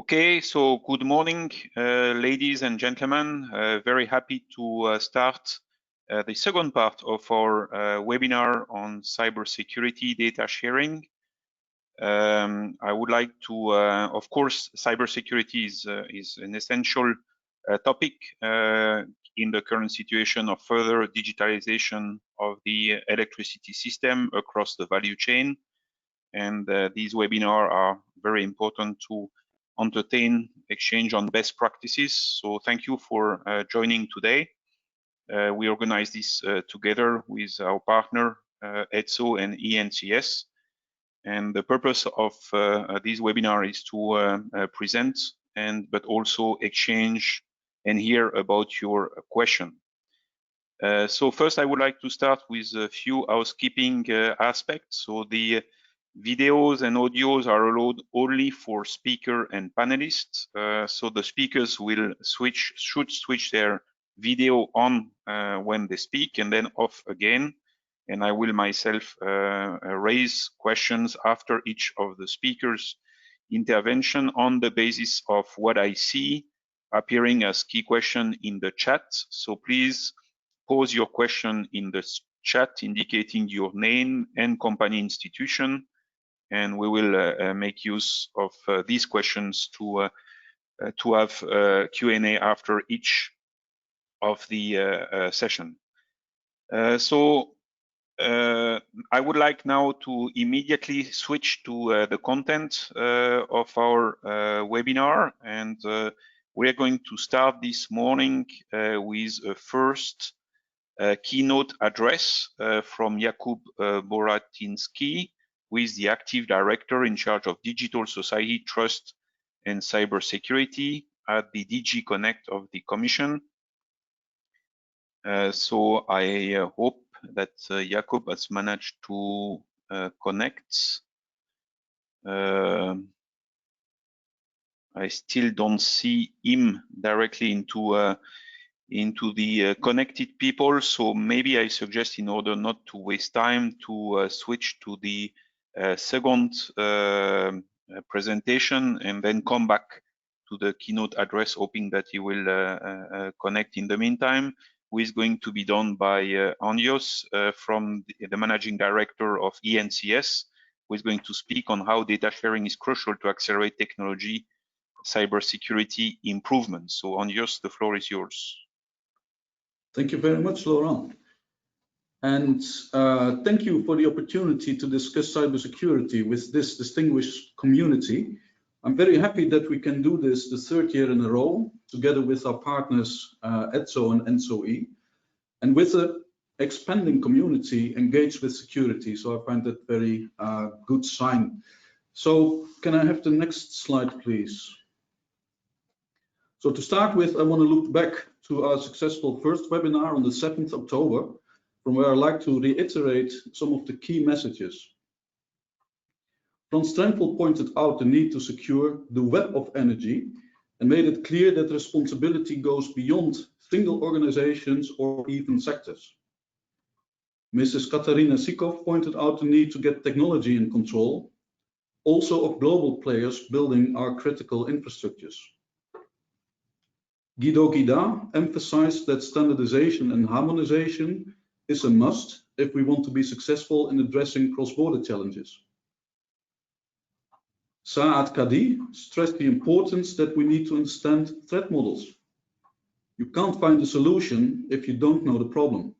Okay, so good morning, ladies and gentlemen. Very happy to start the second part of our webinar on cybersecurity data sharing. I would like to, of course, cybersecurity is an essential topic in the current situation of further digitalization of the electricity system across the value chain. And these webinars are very important to entertain exchange on best practices. So thank you for joining today. We organize this together with our partner, ENTSO and ENTSO-E. And the purpose of this webinar is to present but also exchange and hear about your question. So first, I would like to start with a few housekeeping aspects. So the videos and audios are allowed only for speaker and panelists. So the speakers should switch their video on when they speak and then off again. And I will myself raise questions after each of the speakers' intervention on the basis of what I see appearing as key question in the chat. So please pose your question in the chat indicating your name and company institution, and we will make use of these questions to have Q&A after each of the session. So I would like now to immediately switch to the content of our webinar, and we are going to start this morning with a first keynote address from Jakub Boratinsky, who is the active director in charge of digital society, trust, and cybersecurity at the DG Connect of the Commission. So I hope that Jakub has managed to connect. I still don't see him directly into the connected people, so maybe I suggest, in order not to waste time, to switch to the second presentation and then come back to the keynote address, hoping that he will connect in the meantime, who is going to be done by Anios from the managing director of ENTSO-E, who is going to speak on how data sharing is crucial to accelerate technology cybersecurity improvements. So Anios, the floor is yours. Thank you very much, Laurent. And thank you for the opportunity to discuss cybersecurity with this distinguished community. I'm very happy that we can do this the third year in a row, together with our partners ENTSO and ENTSO-E, and with an expanding community engaged with security. So I find that very good sign. So can I have the next slide, please? So to start with, I want to look back to our successful first webinar on the 7th October, from where I'd like to reiterate some of the key messages. Frans Strenfel pointed out the need to secure the web of energy and made it clear that responsibility goes beyond single organizations or even sectors. Mrs. Katarina Sikov pointed out the need to get technology in control, also of global players building our critical infrastructures. Guido Guida emphasized that standardization and harmonization is a must if we want to be successful in addressing cross-border challenges. Saad Kadi stressed the importance that we need to understand threat models. You can't find a solution if you don't know the problem.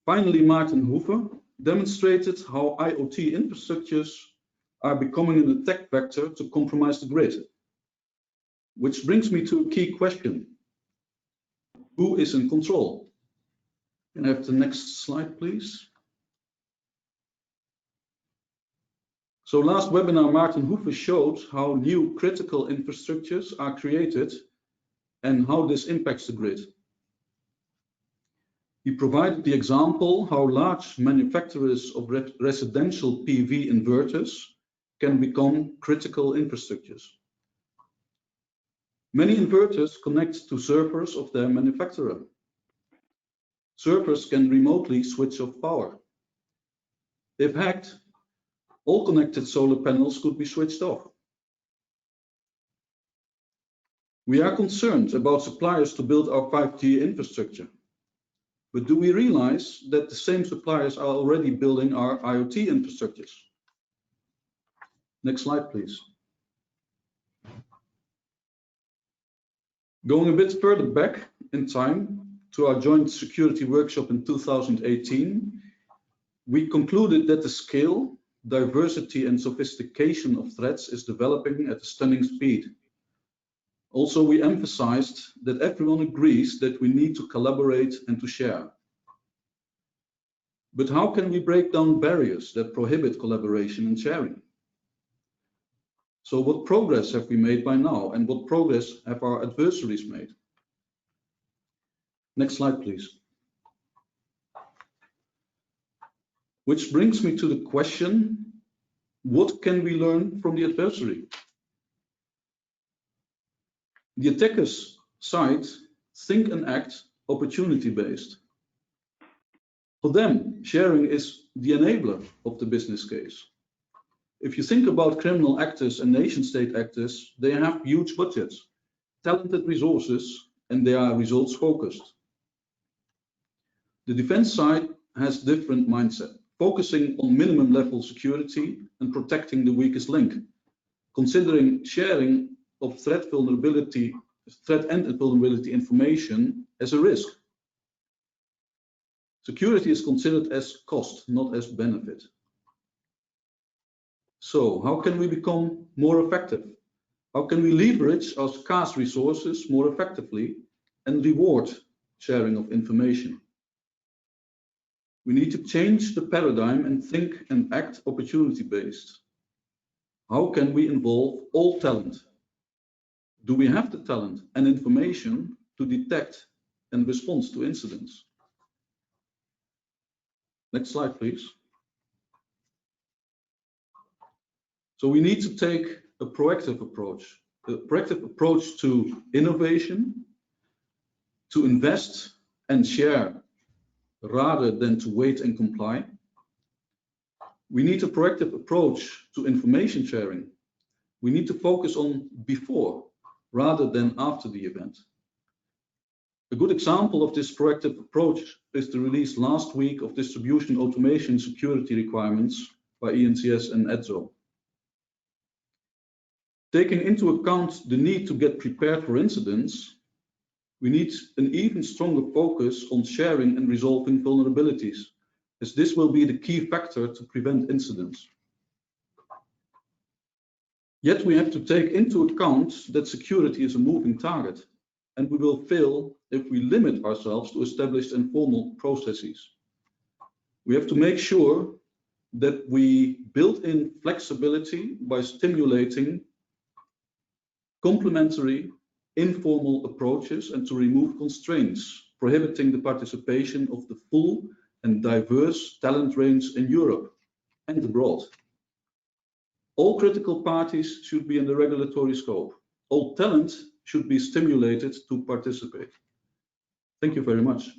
Finally, Maarten Hoeve demonstrated how IoT infrastructures are becoming an attack vector to compromise the grid. Which brings me to a key question. Who is in control? Can I have the next slide, please? So last webinar, Maarten Hoeve showed how new critical infrastructures are created and how this impacts the grid. He provided the example how large manufacturers of residential PV inverters can become critical infrastructures. Many inverters connect to servers of their manufacturer. Servers can remotely switch off power. If hacked, all connected solar panels could be switched off. We are concerned about suppliers to build our 5G infrastructure. But do we realize that the same suppliers are already building our IoT infrastructures? Next slide, please. Going a bit further back in time to our joint security workshop in 2018, we concluded that the scale, diversity, and sophistication of threats is developing at a stunning speed. Also, we emphasized that everyone agrees that we need to collaborate and to share. But how can we break down barriers that prohibit collaboration and sharing? So what progress have we made by now, and what progress have our adversaries made? Next slide, please. Which brings me to the question, what can we learn from the adversary? The attacker's side think and act opportunity-based. For them, sharing is the enabler of the business case. If you think about criminal actors and nation-state actors, they have huge budgets, talented resources, and they are results-focused. The defense side has different mindset, focusing on minimum level security and protecting the weakest link, considering sharing of threat and vulnerability information as a risk. Security is considered as cost, not as benefit. So how can we become more effective? How can we leverage our scarce resources more effectively and reward sharing of information? We need to change the paradigm and think and act opportunity-based. How can we involve all talent? Do we have the talent and information to detect and respond to incidents? Next slide, please. So we need to take a proactive approach to innovation, to invest and share rather than to wait and comply. We need a proactive approach to information sharing. We need to focus on before rather than after the event. A good example of this proactive approach is the release last week of distribution automation security requirements by ENTSO-E and ENTSO-E. Taking into account the need to get prepared for incidents, we need an even stronger focus on sharing and resolving vulnerabilities, as this will be the key factor to prevent incidents. Yet we have to take into account that security is a moving target, and we will fail if we limit ourselves to established and formal processes. We have to make sure that we build in flexibility by stimulating complementary informal approaches and to remove constraints prohibiting the participation of the full and diverse talent range in Europe and abroad. All critical parties should be in the regulatory scope. All talent should be stimulated to participate. Thank you very much.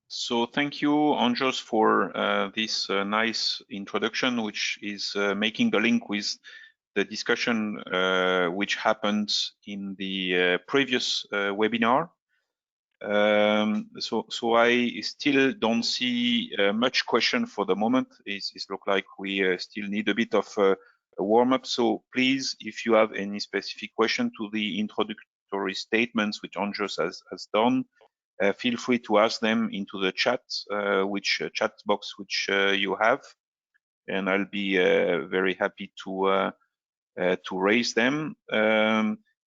So thank you, Andros, for this nice introduction, which is making the link with the discussion which happened in the previous webinar. So I still don't see much question for the moment. It looks like we still need a bit of a warm-up. So please, if you have any specific question to the introductory statements which Andros has done, feel free to ask them into the chat, chat box which you have, and I'll be very happy to raise them.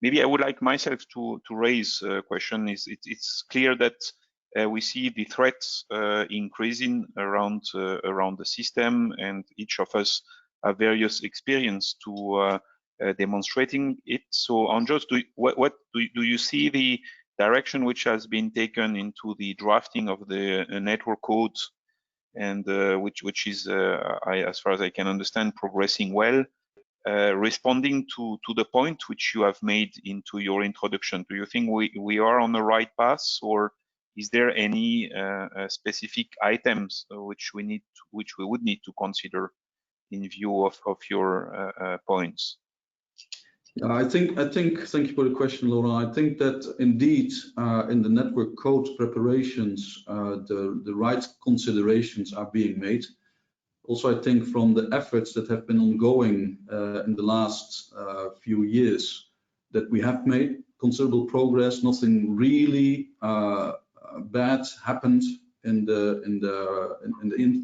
Maybe I would like myself to raise a question. It's clear that we see the threats increasing around the system, and each of us have various experience to demonstrating it. So, Andros, what do you see the direction which has been taken into the drafting of the network code, and which is, as far as I can understand, progressing well, responding to the point which you have made into your introduction? Do you think we are on the right path, or is there any specific items which we would need to consider in view of your points? Yeah, I think. Thank you for the question, Laurent. I think that indeed, in the network code preparations, the right considerations are being made. Also, I think from the efforts that have been ongoing in the last few years, that we have made considerable progress. Nothing really bad happened in the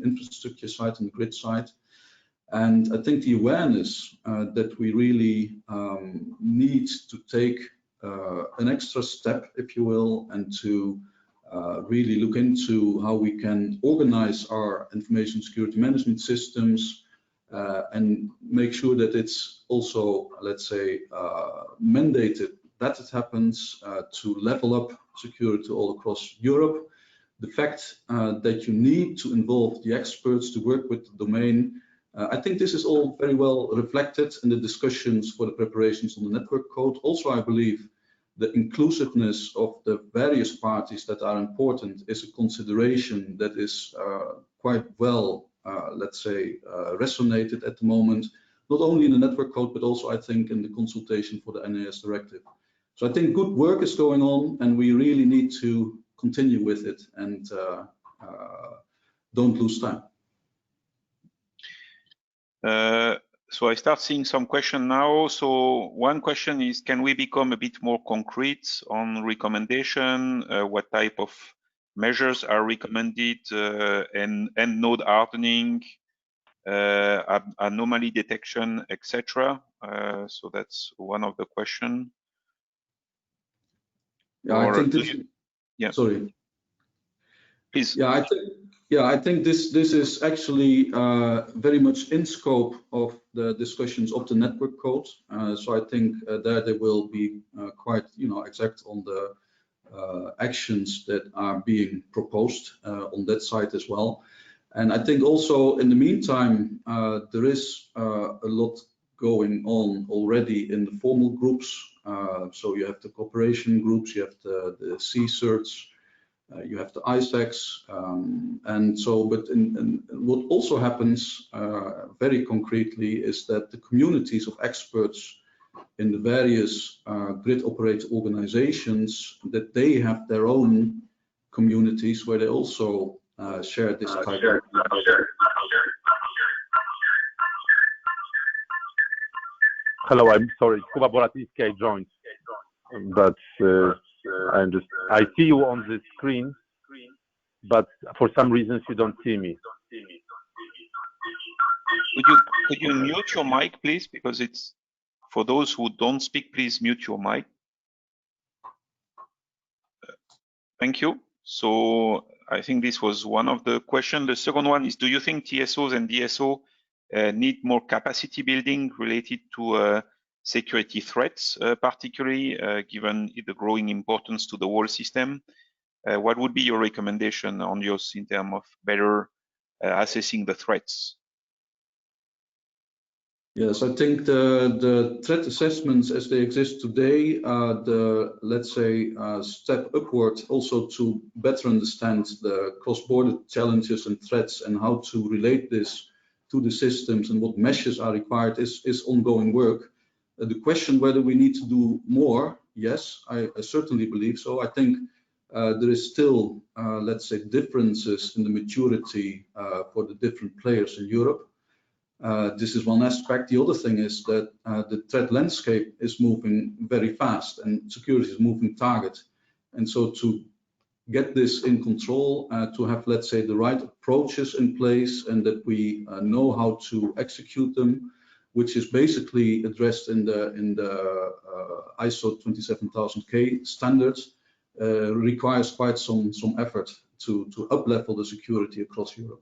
infrastructure side and the grid side. And I think the awareness that we really need to take an extra step, if you will, and to really look into how we can organize our information security management systems and make sure that it's also, let's say, mandated that it happens to level up security all across Europe. The fact that you need to involve the experts to work with the domain, I think this is all very well reflected in the discussions for the preparations on the network code. Also, I believe the inclusiveness of the various parties that are important is a consideration that is quite well, let's say, resonated at the moment, not only in the network code, but also I think in the consultation for the NIS directive. So I think good work is going on, and we really need to continue with it and don't lose time. So I start seeing some question now. So one question is, can we become a bit more concrete on recommendation? What type of measures are recommended, and node hardening, anomaly detection, etc. So that's one of the question. Yeah, I think this. Yeah. Sorry. Please. Yeah, I think this is actually very much in scope of the discussions of the network code. So I think there they will be quite, exact on the actions that are being proposed on that side as well. And I think also in the meantime, there is a lot going on already in the formal groups. So you have the cooperation groups, you have the CSERTs, you have the ISACs, and so, but what also happens very concretely is that the communities of experts in the various grid operator organizations, that they have their own communities where they also share this type of. Hello, I'm sorry, Kuba Boratinsky joined, but I see you on the screen, but for some reasons you don't see me. Could you mute your mic, please? Because it's for those who don't speak, please mute your mic. Thank you. So I think this was one of the questions. The second one is, do you think TSOs and DSO need more capacity building related to security threats, particularly given the growing importance to the whole system? What would be your recommendation on yours in terms of better assessing the threats? Yes, I think the threat assessments as they exist today are let's say, step upward also to better understand the cross-border challenges and threats and how to relate this to the systems and what measures are required is ongoing work. The question whether we need to do more, yes, I certainly believe so. I think there is still, let's say, differences in the maturity for the different players in Europe. This is one aspect. The other thing is that the threat landscape is moving very fast and security is moving target. And so to get this in control, to have, let's say, the right approaches in place and that we know how to execute them, which is basically addressed in the ISO 27000K standards, requires quite some effort to up-level the security across Europe.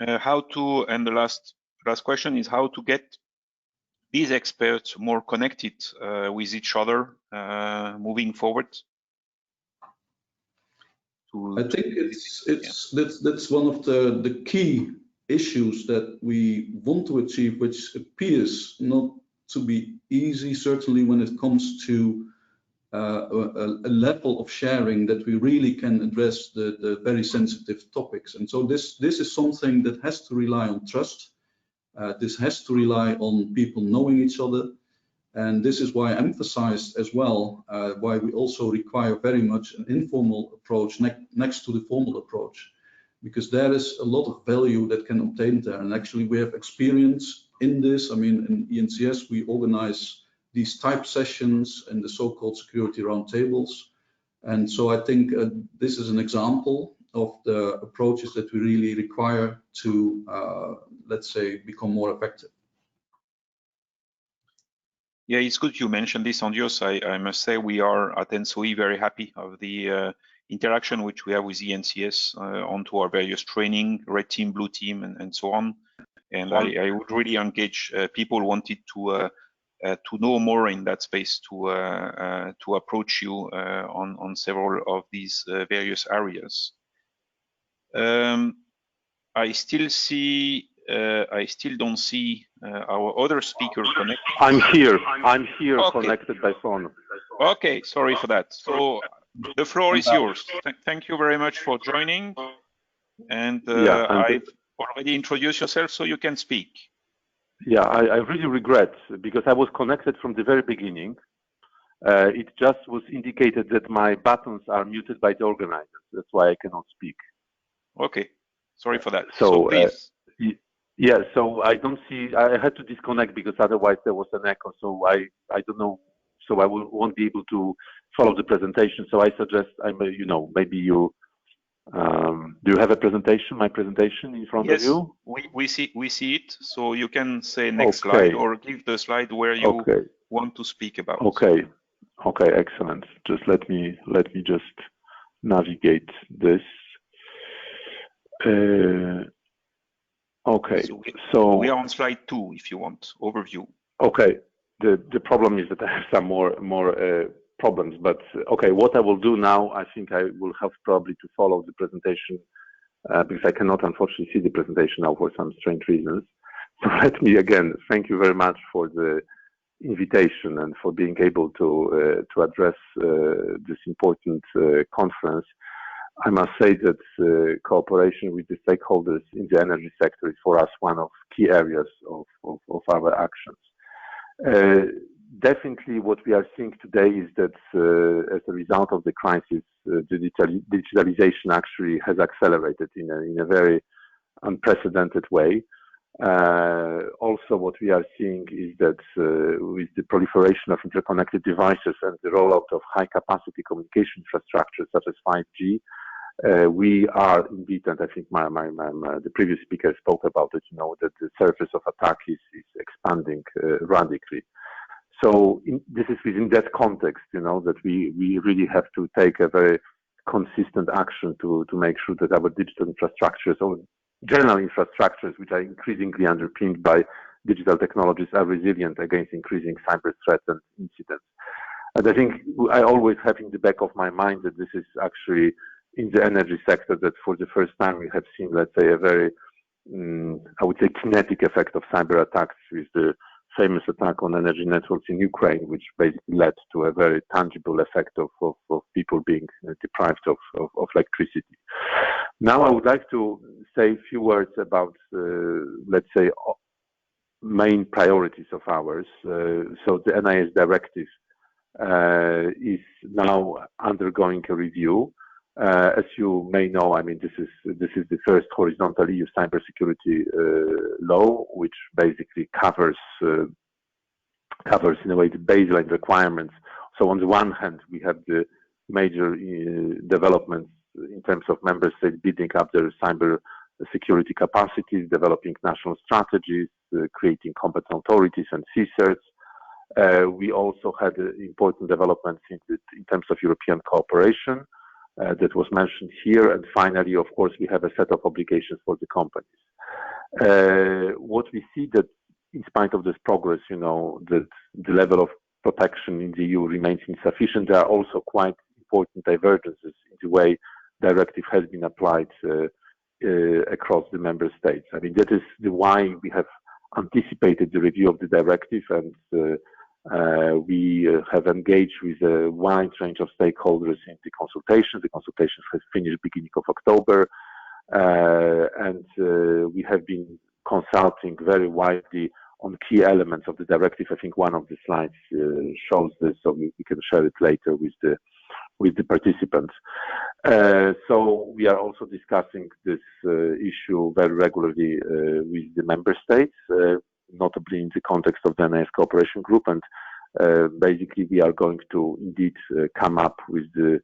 And the last question is how to get these experts more connected with each other moving forward? I think that's one of the key issues that we want to achieve, which appears not to be easy, certainly when it comes to a level of sharing that we really can address the very sensitive topics. And so this is something that has to rely on trust. This has to rely on people knowing each other. And this is why I emphasized as well why we also require very much an informal approach next to the formal approach, because there is a lot of value that can obtain there. And actually we have experience in this. I mean, in ENCS, we organize these type sessions and the so-called security roundtables. And so I think this is an example of the approaches that we really require to, let's say, become more effective. Yeah, it's good you mentioned this, Andrios. I must say we are at ENTSO-E very happy of the interaction which we have with ENCS onto our various training, red team, blue team, and so on. And I would really engage people wanted to know more in that space to approach you on several of these various areas. I still don't see our other speaker connected. I'm here okay. Connected by phone. Okay, sorry for that. So the floor is yours. Thank you very much for joining. And I've already introduced yourself, so you can speak. Yeah, I really regret, because I was connected from the very beginning. It just was indicated that my buttons are muted by the organizers. That's why I cannot speak. Okay, sorry for that. So please. Yeah, so I don't see, I had to disconnect because otherwise there was an echo. So I don't know, so I won't be able to follow the presentation. So I suggest, maybe you, do you have a presentation, my presentation in front of you? Yes, we see it. So you can say next slide or give the slide where you want to speak about. Okay, excellent. Just let me just navigate this. Okay, so we are on slide 2 if you want overview. Okay, the problem is that I have some more problems, but okay, what I will do now, I think I will have probably to follow the presentation because I cannot unfortunately see the presentation now for some strange reasons. So let me again thank you very much for the invitation and for being able to address this important conference. I must say that cooperation with the stakeholders in the energy sector is for us one of key areas of our actions. Definitely what we are seeing today is that as a result of the crisis, digitalization actually has accelerated in a very unprecedented way. Also what we are seeing is that with the proliferation of interconnected devices and the rollout of high capacity communication infrastructure such as 5G, we are indeed, and I think the previous speaker spoke about it, that the surface of attack is expanding radically. So this is within that context, that we really have to take a very consistent action to make sure that our digital infrastructures or general infrastructures, which are increasingly underpinned by digital technologies, are resilient against increasing cyber threats and incidents. And I think I always have in the back of my mind that this is actually in the energy sector that for the first time we have seen, let's say, a very, I would say, kinetic effect of cyber attacks with the famous attack on energy networks in Ukraine, which basically led to a very tangible effect of people being deprived of electricity. Now I would like to say a few words about, let's say, main priorities of ours. So the NIS directive is now undergoing a review. As you may know, I mean, this is the first horizontal EU cybersecurity law, which basically covers in a way the baseline requirements. So on the one hand, we have the major developments in terms of member states building up their cyber security capacities, developing national strategies, creating competent authorities and CSIRTs. We also had important developments in terms of European cooperation. That was mentioned here. And finally, of course, we have a set of obligations for the companies. What we see that in spite of this progress, that the level of protection in the EU remains insufficient. There are also quite important divergences in the way directive has been applied across the member states. I mean, that is why we have anticipated the review of the directive and We have engaged with a wide range of stakeholders in the consultations. The consultations have finished beginning of October, and we have been consulting very widely on key elements of the directive. I think one of the slides shows this, so we can share it later with the participants. So we are also discussing this issue very regularly with the member states, notably in the context of the NIS cooperation group, and basically we are going to indeed come up with the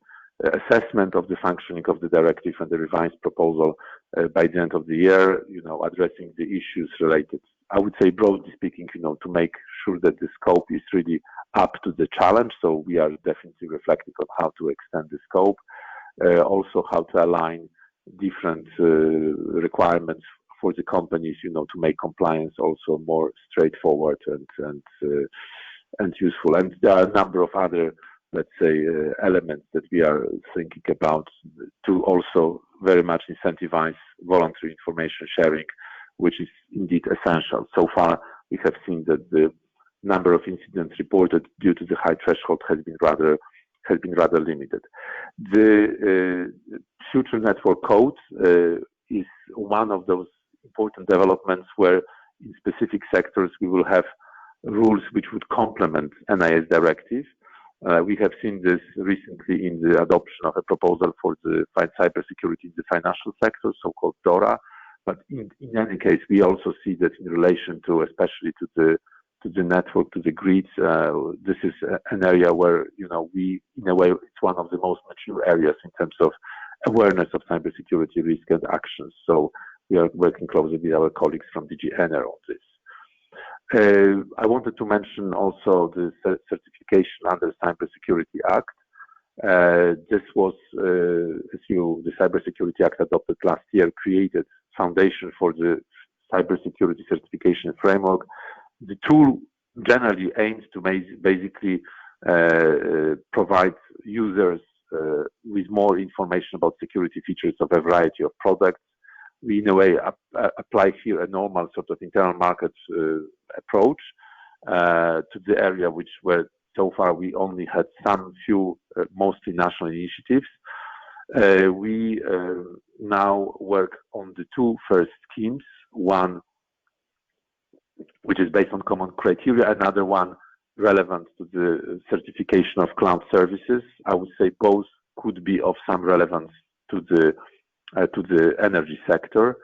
assessment of the functioning of the directive and the revised proposal by the end of the year, addressing the issues related, I would say broadly speaking, to make sure that the scope is really up to the challenge. So we are definitely reflecting on how to extend the scope, also how to align different requirements for the companies, to make compliance also more straightforward and useful. And there are a number of other, let's say, elements that we are thinking about to also very much incentivize voluntary information sharing, which is indeed essential. So far, we have seen that the number of incidents reported due to the high threshold has been rather limited. The future network code is one of those important developments where in specific sectors we will have rules which would complement NIS directive. We have seen this recently in the adoption of a proposal for the cybersecurity in the financial sector, so-called DORA. But in any case, we also see that in relation to, especially to the network, to the grids, this is an area where, we, in a way, it's one of the most mature areas in terms of awareness of cybersecurity risk and actions. So we are working closely with our colleagues from DG ENER on this. I wanted to mention also the certification under Cybersecurity Act. This was, the Cybersecurity Act adopted last year, created foundation for the cybersecurity certification framework. The tool generally aims to basically provide users with more information about security features of a variety of products. We, in a way, apply here a normal sort of internal market approach to the area where so far we only had some few, mostly national initiatives. We now work on the two first schemes, one which is based on common criteria, another one relevant to the certification of cloud services. I would say both could be of some relevance to the energy sector.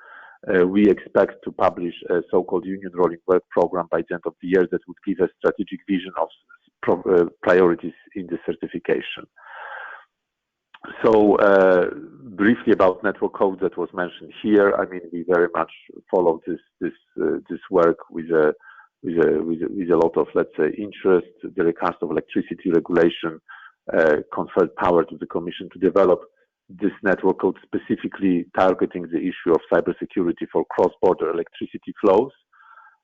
We expect to publish a so-called Union Rolling Work Program by the end of the year that would give a strategic vision of priorities in the certification. So briefly about network code that was mentioned here. I mean, we very much follow this work with a lot of, let's say, interest. The recast of electricity regulation conferred power to the Commission to develop this network code, specifically targeting the issue of cybersecurity for cross-border electricity flows.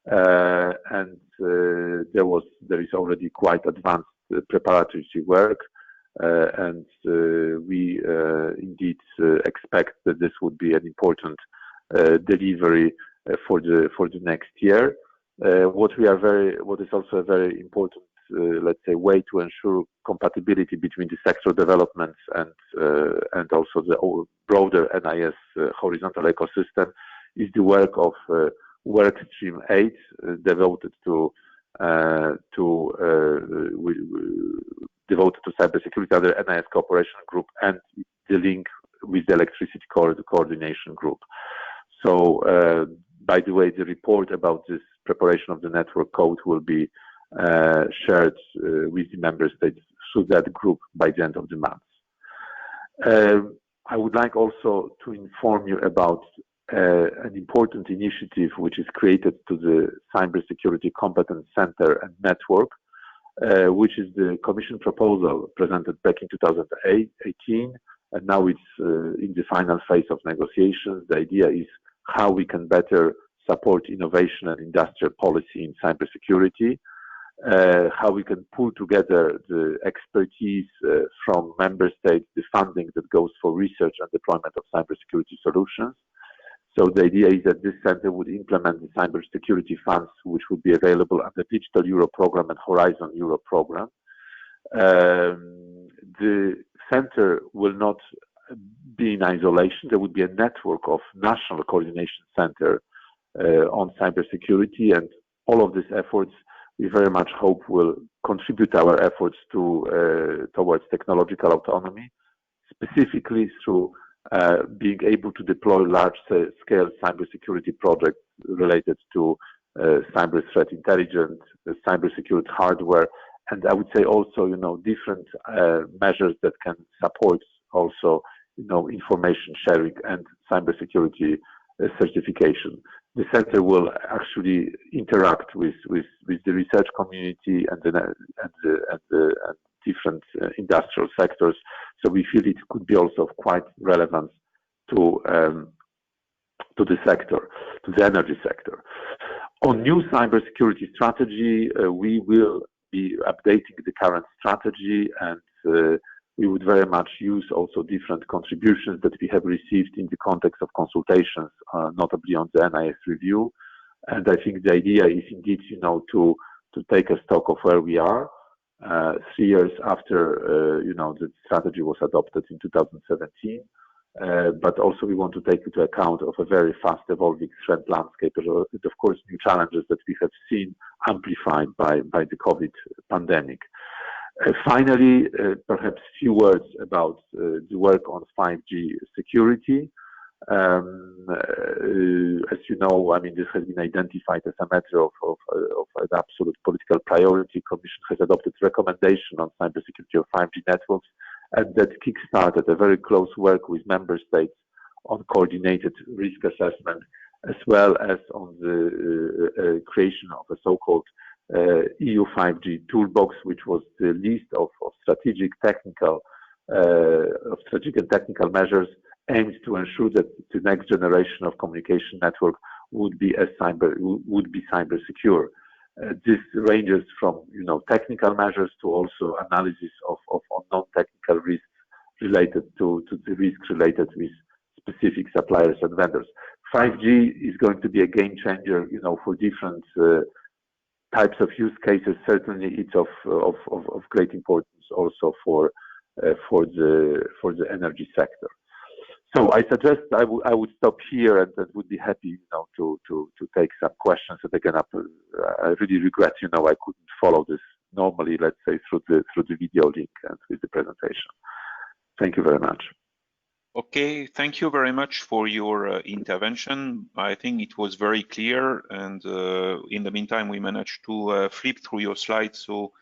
And there is already quite advanced preparatory work. And we indeed expect that this would be an important delivery for the next year. What is also a very important, let's say, way to ensure compatibility between the sector developments and also the broader NIS horizontal ecosystem is the work of Work Stream 8 devoted to cybersecurity under NIS cooperation group and the link with the electricity coordination group. So, by the way, the report about this preparation of the network code will be shared with the member states through that group by the end of the month. I would like also to inform you about an important initiative which is created to the Cybersecurity Competence Center and Network, which is the Commission proposal presented back in 2018, and now it's in the final phase of negotiations. The idea is how we can better support innovation and industrial policy in cybersecurity, how we can pull together the expertise from member states, the funding that goes for research and deployment of cybersecurity solutions, So the idea is that this center would implement the cybersecurity funds, which would be available under Digital Europe program and Horizon Europe program. The center will not be in isolation. There would be a network of national coordination center on cybersecurity, and all of these efforts we very much hope will contribute our efforts towards technological autonomy, specifically through being able to deploy large-scale cybersecurity projects related to cyber threat intelligence, cybersecurity hardware, and I would say also, different measures that can support also, information sharing and cybersecurity certification. The center will actually interact with the research community and different industrial sectors. So we feel it could be also of quite relevance to the sector, to the energy sector. On new cybersecurity strategy, we will be updating the current strategy, and we would very much use also different contributions that we have received in the context of consultations, notably on the NIS review. And I think the idea is indeed, to take a stock of where we are 3 years after, the strategy was adopted in 2017. But also we want to take into account of a very fast evolving threat landscape, and of course new challenges that we have seen amplified by the COVID pandemic. Finally, perhaps a few words about the work on 5G security. As you know, this has been identified as a matter of an absolute political priority. Commission has adopted recommendation on cybersecurity of 5G networks, and that kick-started a very close work with member states on coordinated risk assessment, as well as on the creation of a so-called EU 5G toolbox, which was the list of strategic and technical measures aimed to ensure that the next generation of communication network would be cyber secure. This ranges from technical measures to also analysis of non-technical risks related to the risks related with specific suppliers and vendors. 5G is going to be a game changer, for different types of use cases. Certainly, it's of great importance also for the energy sector. So I suggest I would stop here, and would be happy, to take some questions. And again, I really regret, I couldn't follow this normally, let's say, through the video link and with the presentation. Thank you very much. Okay, thank you very much for your intervention. I think it was very clear, and in the meantime, we managed to flip through your slides, so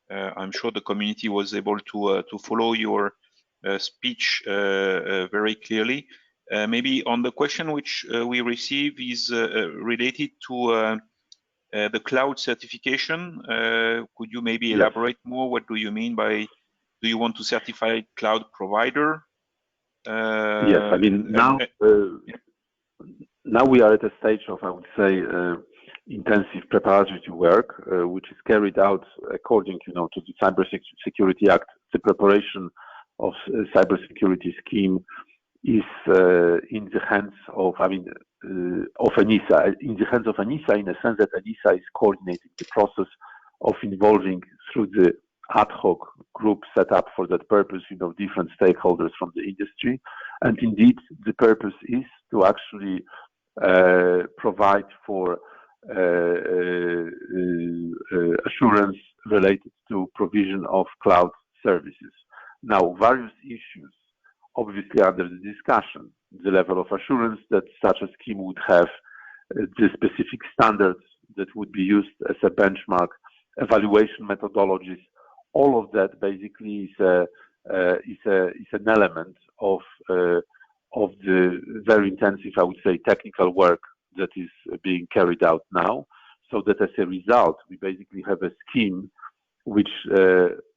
I'm sure the community was able to follow your speech very clearly. Maybe on the question which we receive is related to the cloud certification. Could you maybe elaborate more? What do you mean by, do you want to certify cloud provider? Yes, now we are at a stage of, I would say, intensive preparatory work, which is carried out according, to the Cybersecurity Act. The preparation of cybersecurity scheme is in the hands of, ENISA. In the hands of ENISA, in the sense that ENISA is coordinating the process of involving through the ad hoc group set up for that purpose, different stakeholders from the industry. And indeed, the purpose is to actually provide for assurance related to provision of cloud services. Now, various issues obviously under the discussion, the level of assurance that such a scheme would have, the specific standards that would be used as a benchmark, evaluation methodologies. All of that basically is an element of the very intensive, I would say, technical work that is being carried out now. So that as a result, we basically have a scheme which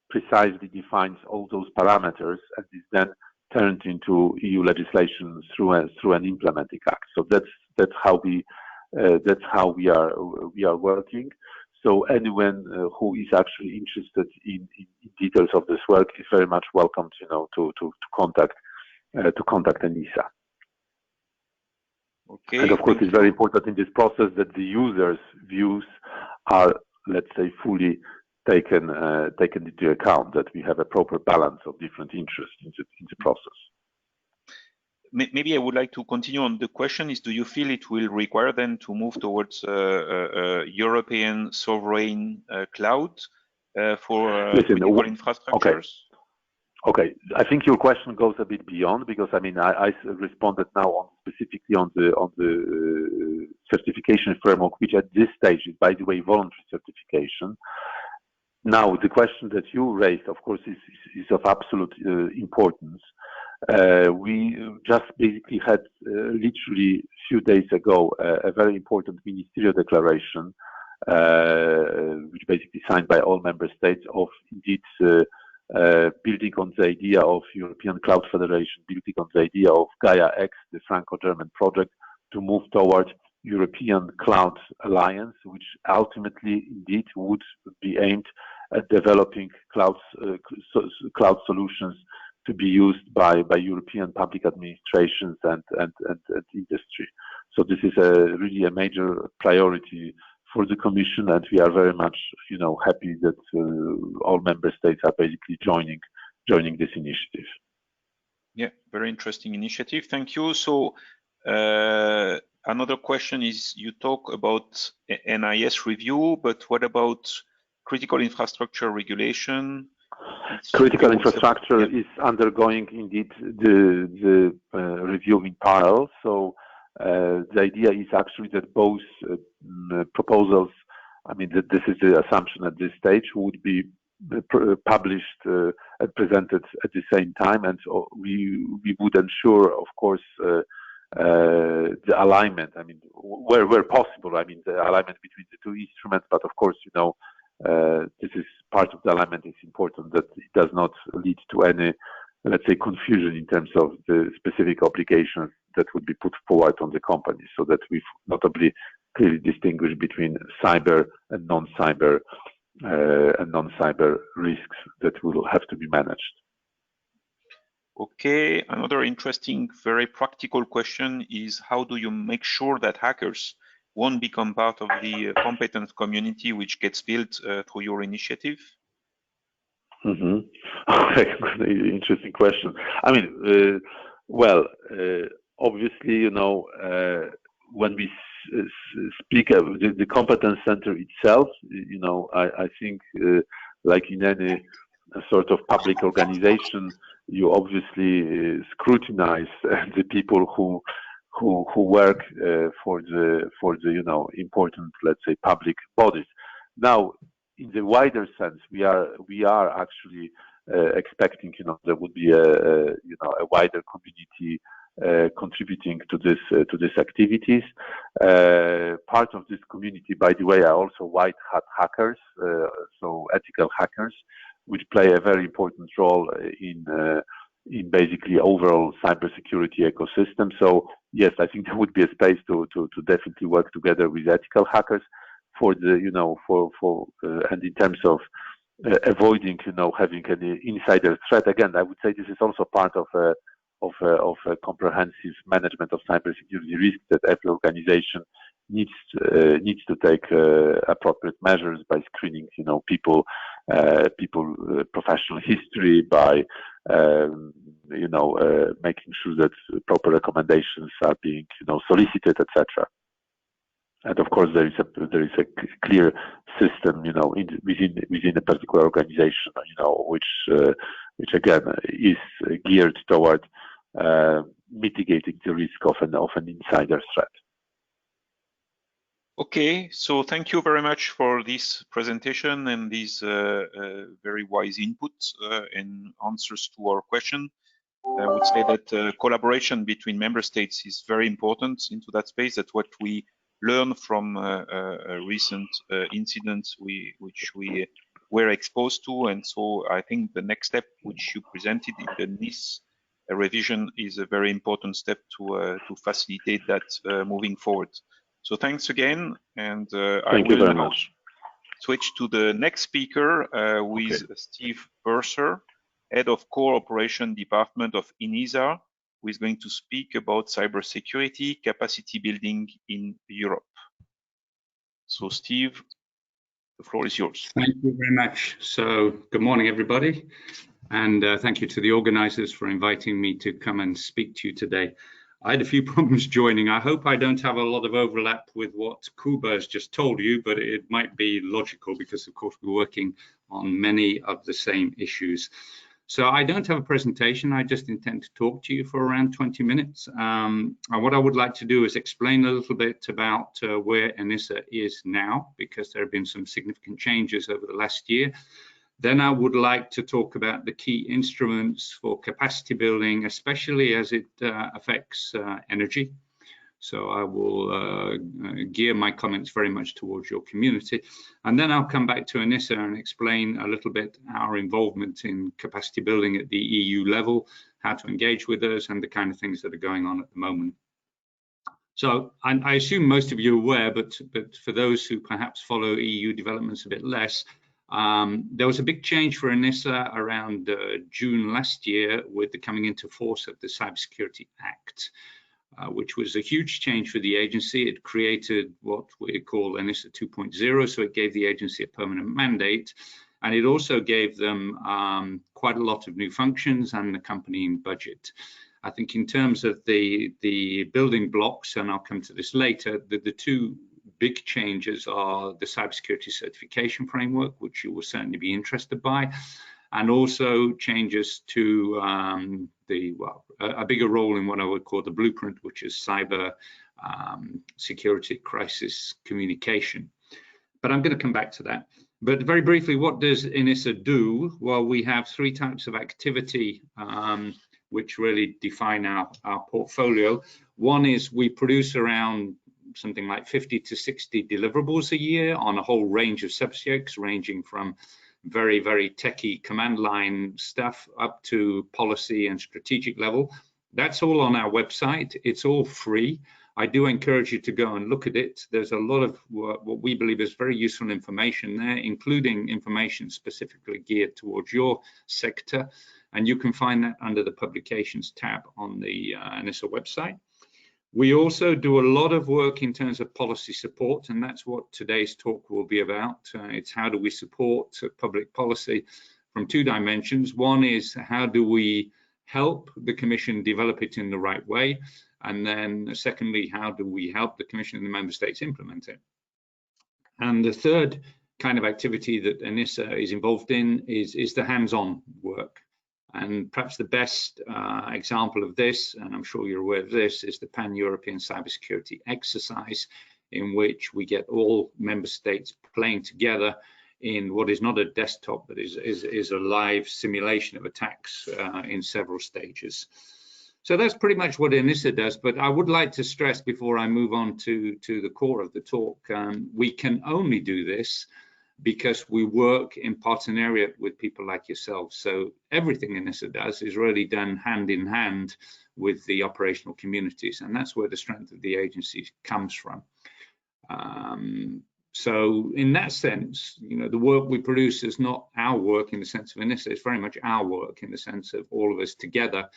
precisely defines all those parameters and is then turned into EU legislation through an implementing act. So that's how we are working. So anyone who is actually interested in details of this work is very much welcome, to contact ENISA. Okay. And of course, it's very important in this process that the users' views are, let's say, fully taken into account, that we have a proper balance of different interests in the process. Maybe I would like to continue on the question is, do you feel it will require then to move towards European sovereign cloud for critical infrastructures? Okay, I think your question goes a bit beyond, because I mean I responded now specifically on the certification framework, which at this stage is, by the way, voluntary certification. Now the question that you raised, of course, is of absolute importance. We just basically had literally a few days ago a very important ministerial declaration, which basically signed by all member states, of indeed building on the idea of European Cloud Federation, building on the idea of Gaia X, the Franco-German project, to move towards European Cloud Alliance, which ultimately indeed would be aimed at developing cloud solutions to be used by European public administrations and industry. So this is really a major priority for the Commission, and we are very much, happy that all member states are basically joining this initiative. Yeah, very interesting initiative. Thank you. So another question is, you talk about NIS review, but what about critical infrastructure regulation? Critical infrastructure is undergoing indeed the review in parallel. So the idea is actually that both proposals, I mean, that this is the assumption at this stage, would be published and presented at the same time, and so we would ensure, of course, the alignment. I mean, where possible, I mean, the alignment between the two instruments. But of course, this is part of the alignment. It's important that it does not lead to any, let's say, confusion in terms of the specific obligations that would be put forward on the company, so that we notably clearly distinguish between cyber and non-cyber risks that will have to be managed. Okay, another interesting, very practical question is, how do you make sure that hackers won't become part of the competence community which gets built through your initiative? Okay, interesting question. I mean, obviously, when we speak of the competence center itself, I think, like in any sort of public organization, you obviously scrutinize the people who work for the important, let's say, public bodies. Now, in the wider sense, we are actually expecting, there would be a wider community contributing to these activities. Part of this community, by the way, are also white hat hackers, so ethical hackers, which play a very important role in basically overall cybersecurity ecosystem. So yes, I think there would be a space to definitely work together with ethical hackers for the and in terms of avoiding having any insider threat. Again, I would say this is also part of a comprehensive management of cybersecurity risk that every organization needs to take appropriate measures by screening people professional history, by making sure that proper recommendations are being solicited, etc. And of course, there is a clear system, within a particular organization, which again is geared toward mitigating the risk of an insider threat. Okay, so thank you very much for this presentation and these very wise inputs and answers to our question. I would say that collaboration between member states is very important into that space. That's what we learn from recent incidents which we were exposed to. And so I think the next step which you presented in the NIS revision is a very important step to facilitate that moving forward. So thanks again, and I will now switch to the next speaker with Steve Purser, Head of Core Operation Department of ENISA, who is going to speak about cybersecurity capacity building in Europe. So Steve, the floor is yours. Thank you very much. So good morning, everybody. And thank you to the organizers for inviting me to come and speak to you today. I had a few problems joining. I hope I don't have a lot of overlap with what Kuba has just told you, but it might be logical because, of course, we're working on many of the same issues. So I don't have a presentation. I just intend to talk to you for around 20 minutes. And what I would like to do is explain a little bit about where ENTSO is now, because there have been some significant changes over the last year. Then I would like to talk about the key instruments for capacity building, especially as it affects energy. So I will gear my comments very much towards your community. And then I'll come back to ENTSO and explain a little bit our involvement in capacity building at the EU level, how to engage with us, and the kind of things that are going on at the moment. So I assume most of you are aware, but for those who perhaps follow EU developments a bit less, there was a big change for ENTSO around June last year with the coming into force of the Cybersecurity Act. Which was a huge change for the agency. It created what we call ENTSO 2.0, so it gave the agency a permanent mandate, and it also gave them quite a lot of new functions and an accompanying budget. I think in terms of the building blocks, and I'll come to this later, the two big changes are the cybersecurity certification framework, which you will certainly be interested by, and also changes to a bigger role in what I would call the blueprint, which is cyber security crisis communication. But I'm going to come back to that. But very briefly, what does ENTSO do? Well, we have three types of activity which really define our portfolio. One is we produce around something like 50 to 60 deliverables a year on a whole range of subjects, ranging from very, very techie command line stuff up to policy and strategic level. That's all on our website. It's all free. I do encourage you to go and look at it. There's a lot of what we believe is very useful information there, including information specifically geared towards your sector. And you can find that under the publications tab on the ENTSO website. We also do a lot of work in terms of policy support, and that's what today's talk will be about. It's how do we support public policy from two dimensions. One is how do we help the Commission develop it in the right way? And then secondly, how do we help the Commission and the Member States implement it? And the third kind of activity that ENTSO is involved in is the hands-on work. And perhaps the best example of this, and I'm sure you're aware of this, is the Pan-European Cybersecurity exercise, in which we get all member states playing together in what is not a desktop, but is a live simulation of attacks in several stages. So that's pretty much what ENTSO does, but I would like to stress before I move on to the core of the talk, we can only do this because we work in partenariat with people like yourselves. So everything ENTSO does is really done hand in hand with the operational communities, and that's where the strength of the agency comes from. So in that sense, you know, the work we produce is not our work in the sense of ENTSO, it's very much our work in the sense of all of us together.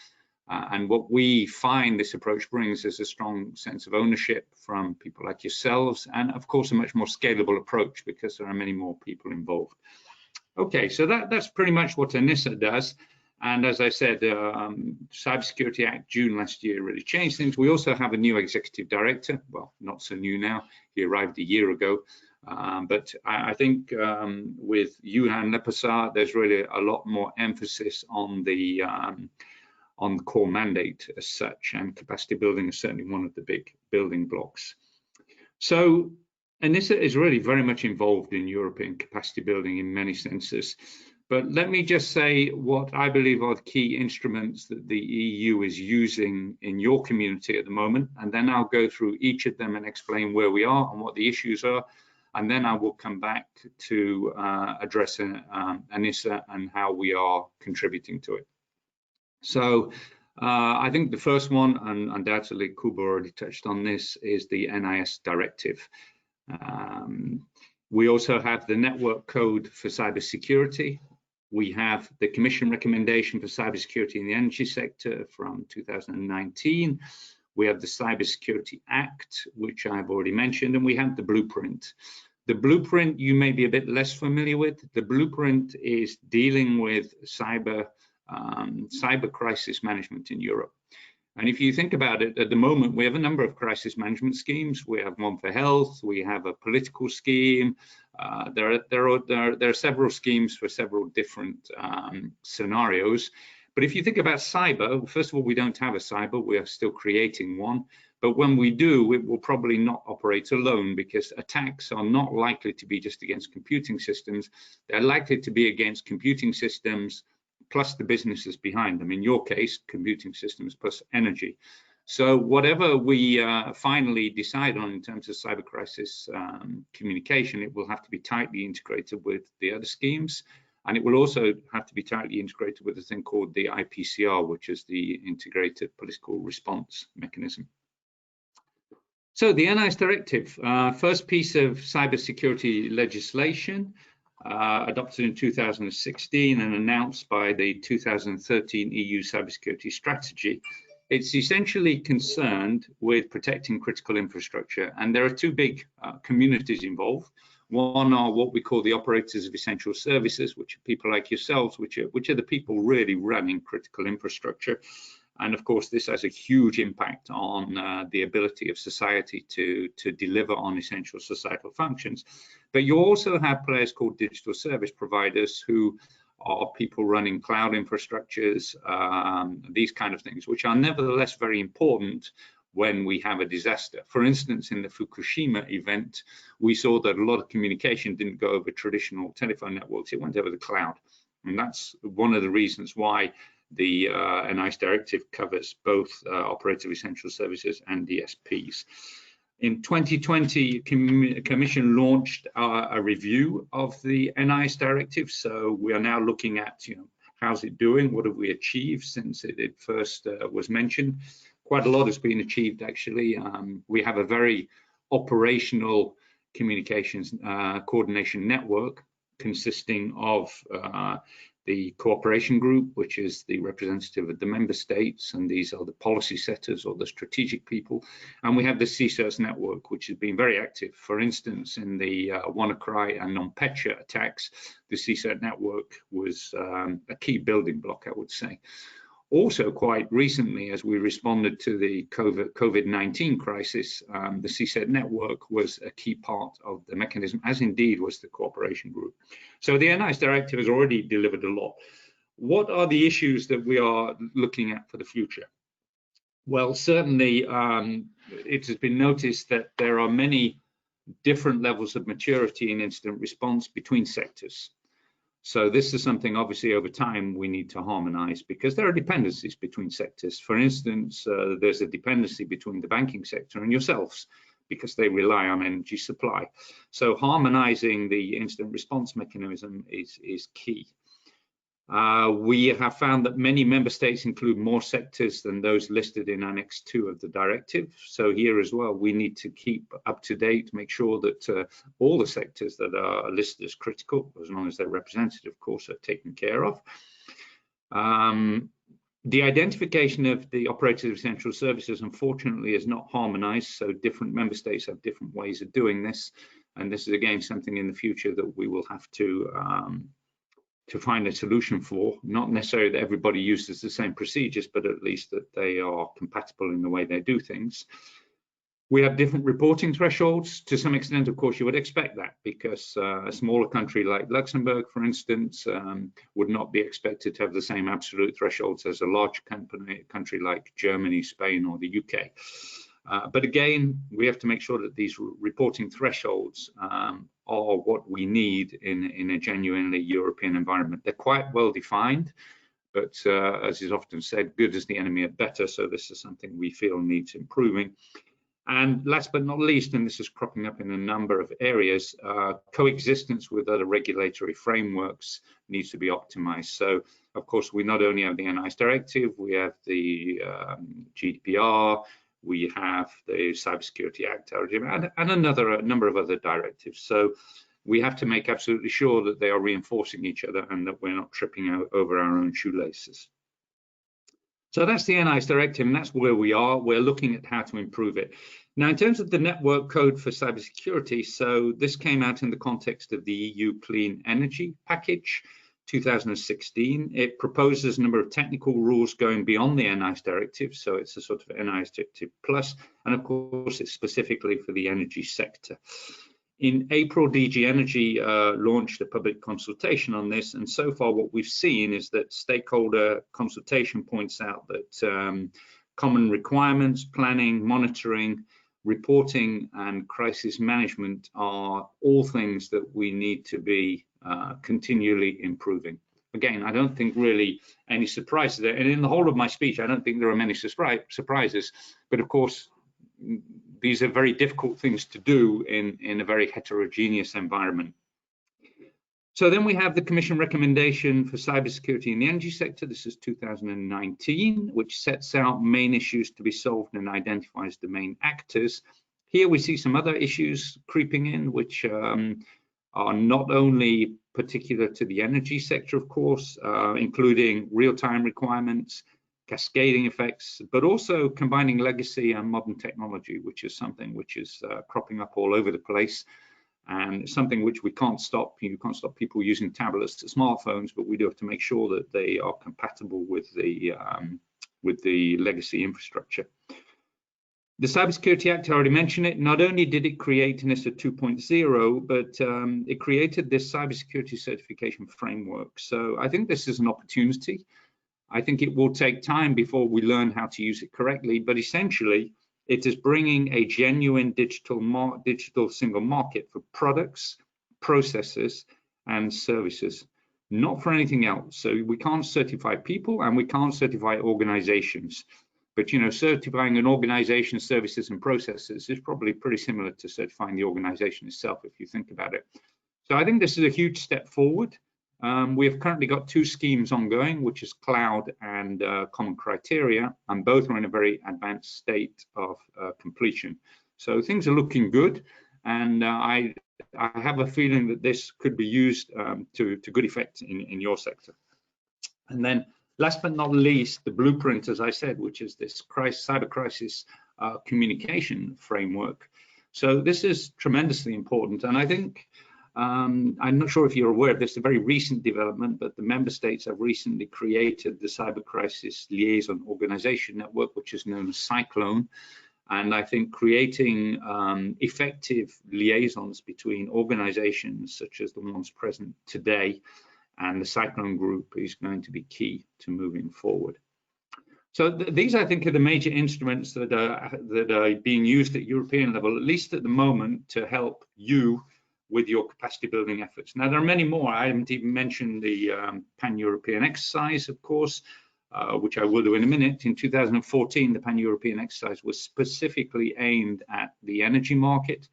And what we find this approach brings is a strong sense of ownership from people like yourselves, and of course a much more scalable approach because there are many more people involved. Okay, so that's pretty much what ENTSO does. And as I said, Cybersecurity Act June last year really changed things. We also have a new executive director, well, not so new now, he arrived a year ago. But I think with Johan Lepasar, there's really a lot more emphasis on the core mandate as such, and capacity building is certainly one of the big building blocks. So ENTSO is really very much involved in European capacity building in many senses. But let me just say what I believe are the key instruments that the EU is using in your community at the moment, and then I'll go through each of them and explain where we are and what the issues are, and then I will come back to address ENTSO and how we are contributing to it. So I think the first one, and undoubtedly Kuba already touched on this, is the NIS directive. We also have the network code for cybersecurity, We have the Commission recommendation for cybersecurity in the energy sector from 2019. We have the Cybersecurity Act, which I've already mentioned, and we have the blueprint. The blueprint you may be a bit less familiar with. The blueprint is dealing with cyber crisis management in Europe. And if you think about it, at the moment, we have a number of crisis management schemes. We have one for health, we have a political scheme. There are several schemes for several different scenarios. But if you think about cyber, first of all, we don't have a cyber, we are still creating one. But when we do, it will probably not operate alone, because attacks are not likely to be just against computing systems. They're likely to be against computing systems plus the businesses behind them. In your case, computing systems plus energy. So whatever we finally decide on in terms of cyber crisis communication, it will have to be tightly integrated with the other schemes. And it will also have to be tightly integrated with a thing called the IPCR, which is the Integrated Political Response Mechanism. So the NIS Directive, first piece of cybersecurity legislation, adopted in 2016 and announced by the 2013 EU Cybersecurity Strategy. It's essentially concerned with protecting critical infrastructure, and there are two big communities involved. One are what we call the operators of essential services, which are people like yourselves, which are the people really running critical infrastructure. And of course, this has a huge impact on the ability of society to deliver on essential societal functions. But you also have players called digital service providers, who are people running cloud infrastructures, these kind of things, which are nevertheless very important when we have a disaster. For instance, in the Fukushima event, we saw that a lot of communication didn't go over traditional telephone networks, it went over the cloud. And that's one of the reasons why the NIS Directive covers both operator essential services and DSPs. In 2020, Commission launched a review of the NIS Directive. So we are now looking at, how's it doing? What have we achieved since it first was mentioned? Quite a lot has been achieved, actually. We have a very operational communications coordination network consisting of the cooperation group, which is the representative of the member states, and these are the policy setters or the strategic people. And we have the CSIRT network, which has been very active. For instance, in the WannaCry and NotPetya attacks, the CSIRT network was a key building block, I would say. Also, quite recently, as we responded to the COVID-19 crisis, the CSIRT network was a key part of the mechanism, as indeed was the cooperation group. So the NIS Directive has already delivered a lot. What are the issues that we are looking at for the future? Well, certainly it has been noticed that there are many different levels of maturity in incident response between sectors. So this is something, obviously, over time we need to harmonize, because there are dependencies between sectors. For instance, there's a dependency between the banking sector and yourselves, because they rely on energy supply. So harmonizing the incident response mechanism is key. We have found that many member states include more sectors than those listed in Annex 2 of the directive. So here as well, we need to keep up to date, make sure that all the sectors that are listed as critical, as long as they're represented, of course, are taken care of. The identification of the operators of essential services, unfortunately, is not harmonized. So different member states have different ways of doing this. And this is, again, something in the future that we will have to find a solution for. Not necessarily that everybody uses the same procedures, but at least that they are compatible in the way they do things. We have different reporting thresholds. To some extent, of course, you would expect that, because a smaller country like Luxembourg, for instance, would not be expected to have the same absolute thresholds as a large country like Germany, Spain, or the UK. But again, we have to make sure that these reporting thresholds are what we need in a genuinely European environment. They're quite well defined, but as is often said, good is the enemy of better. So this is something we feel needs improving. And last but not least, and this is cropping up in a number of areas, coexistence with other regulatory frameworks needs to be optimized. So, of course, we not only have the NIS Directive, we have the GDPR, we have the Cybersecurity Act, and a number of other directives. So we have to make absolutely sure that they are reinforcing each other and that we're not tripping over our own shoelaces. So that's the NIS directive, and that's where we are. We're looking at how to improve it. Now, in terms of the network code for cybersecurity, so this came out in the context of the EU Clean Energy Package 2016. It proposes a number of technical rules going beyond the NIS directive, so it's a sort of NIS directive plus, and of course it's specifically for the energy sector. In April, DG Energy launched a public consultation on this, and so far what we've seen is that stakeholder consultation points out that common requirements, planning, monitoring, reporting, and crisis management are all things that we need to be continually improving. Again, I don't think really any surprises there, and in the whole of my speech, I don't think there are many surprises, but of course, these are very difficult things to do in a very heterogeneous environment. So then we have the Commission recommendation for cybersecurity in the energy sector. This is 2019, which sets out main issues to be solved and identifies the main actors. Here we see some other issues creeping in, which are not only particular to the energy sector, of course, including real-time requirements, cascading effects, but also combining legacy and modern technology, which is something which is cropping up all over the place, and something which we can't stop. You can't stop people using tablets to smartphones, but we do have to make sure that they are compatible with the legacy infrastructure. The Cybersecurity Act, I already mentioned it. Not only did it create NIST 2.0, but it created this cybersecurity certification framework. So I think this is an opportunity. I think it will take time before we learn how to use it correctly, but essentially it is bringing a genuine digital single market for products, processes, and services, not for anything else. So we can't certify people and we can't certify organizations, but certifying an organization, services, and processes is probably pretty similar to certifying the organization itself, if you think about it. So I think this is a huge step forward. We have currently got two schemes ongoing, which is cloud and common criteria, and both are in a very advanced state of completion. So things are looking good, and I have a feeling that this could be used to good effect in your sector. And then last but not least, the blueprint, as I said, which is this cyber crisis communication framework. So this is tremendously important, and I think I'm not sure if you're aware of this, a very recent development, but the member states have recently created the Cyber Crisis Liaison Organization Network, which is known as Cyclone. And I think creating effective liaisons between organizations such as the ones present today and the Cyclone group is going to be key to moving forward. So these, I think, are the major instruments that are being used at European level, at least at the moment, to help you with your capacity building efforts. Now, there are many more. I haven't even mentioned the Pan-European exercise, of course, which I will do in a minute. In 2014, the Pan-European exercise was specifically aimed at the energy market.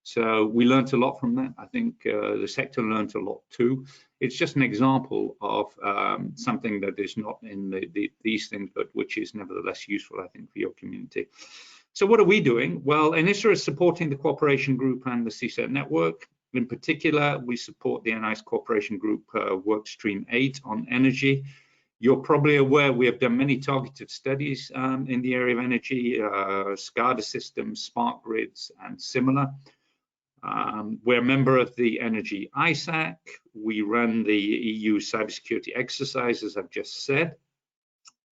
So we learned a lot from that. I think the sector learned a lot too. It's just an example of something that is not in these things, but which is nevertheless useful, I think, for your community. So what are we doing? Well, ENTSO-E is supporting the cooperation group and the CSERT network. In particular, we support the NIS Cooperation Group Work Stream 8 on energy. You're probably aware we have done many targeted studies in the area of energy, SCADA systems, smart grids, and similar. We're a member of the Energy ISAC. We run the EU cybersecurity exercise, as I've just said,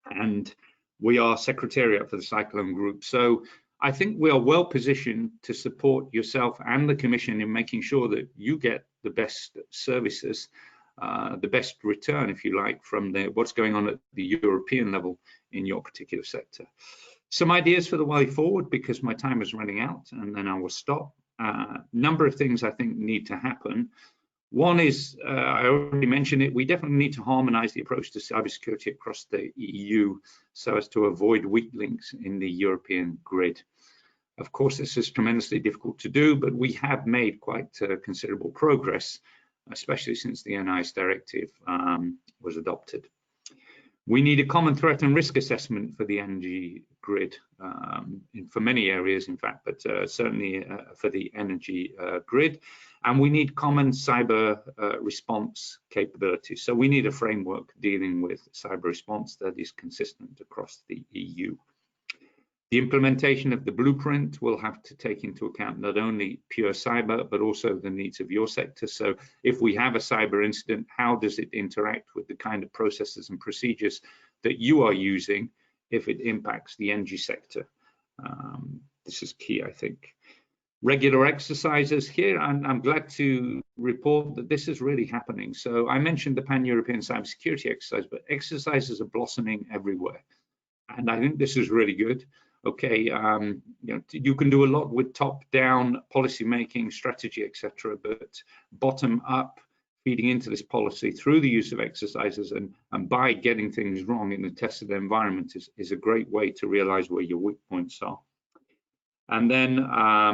and we are secretariat for the Cyclone Group. So I think we are well positioned to support yourself and the Commission in making sure that you get the best services, the best return, if you like, from what's going on at the European level in your particular sector. Some ideas for the way forward, because my time is running out, and then I will stop. Number of things I think need to happen. One is, I already mentioned it, we definitely need to harmonize the approach to cybersecurity across the EU so as to avoid weak links in the European grid. Of course, this is tremendously difficult to do, but we have made quite considerable progress, especially since the NIS directive was adopted. We need a common threat and risk assessment for the energy grid, for many areas, in fact, but certainly for the energy grid. And we need common cyber response capabilities. So we need a framework dealing with cyber response that is consistent across the EU. The implementation of the blueprint will have to take into account not only pure cyber, but also the needs of your sector. So if we have a cyber incident, how does it interact with the kind of processes and procedures that you are using if it impacts the energy sector? This is key, I think. Regular exercises here, and I'm glad to report that this is really happening. So I mentioned the Pan-European Cybersecurity exercise, but exercises are blossoming everywhere. And I think this is really good. Okay, you can do a lot with top-down policy making, strategy, etc., but bottom-up, feeding into this policy through the use of exercises and by getting things wrong in a tested environment is a great way to realize where your weak points are. And then,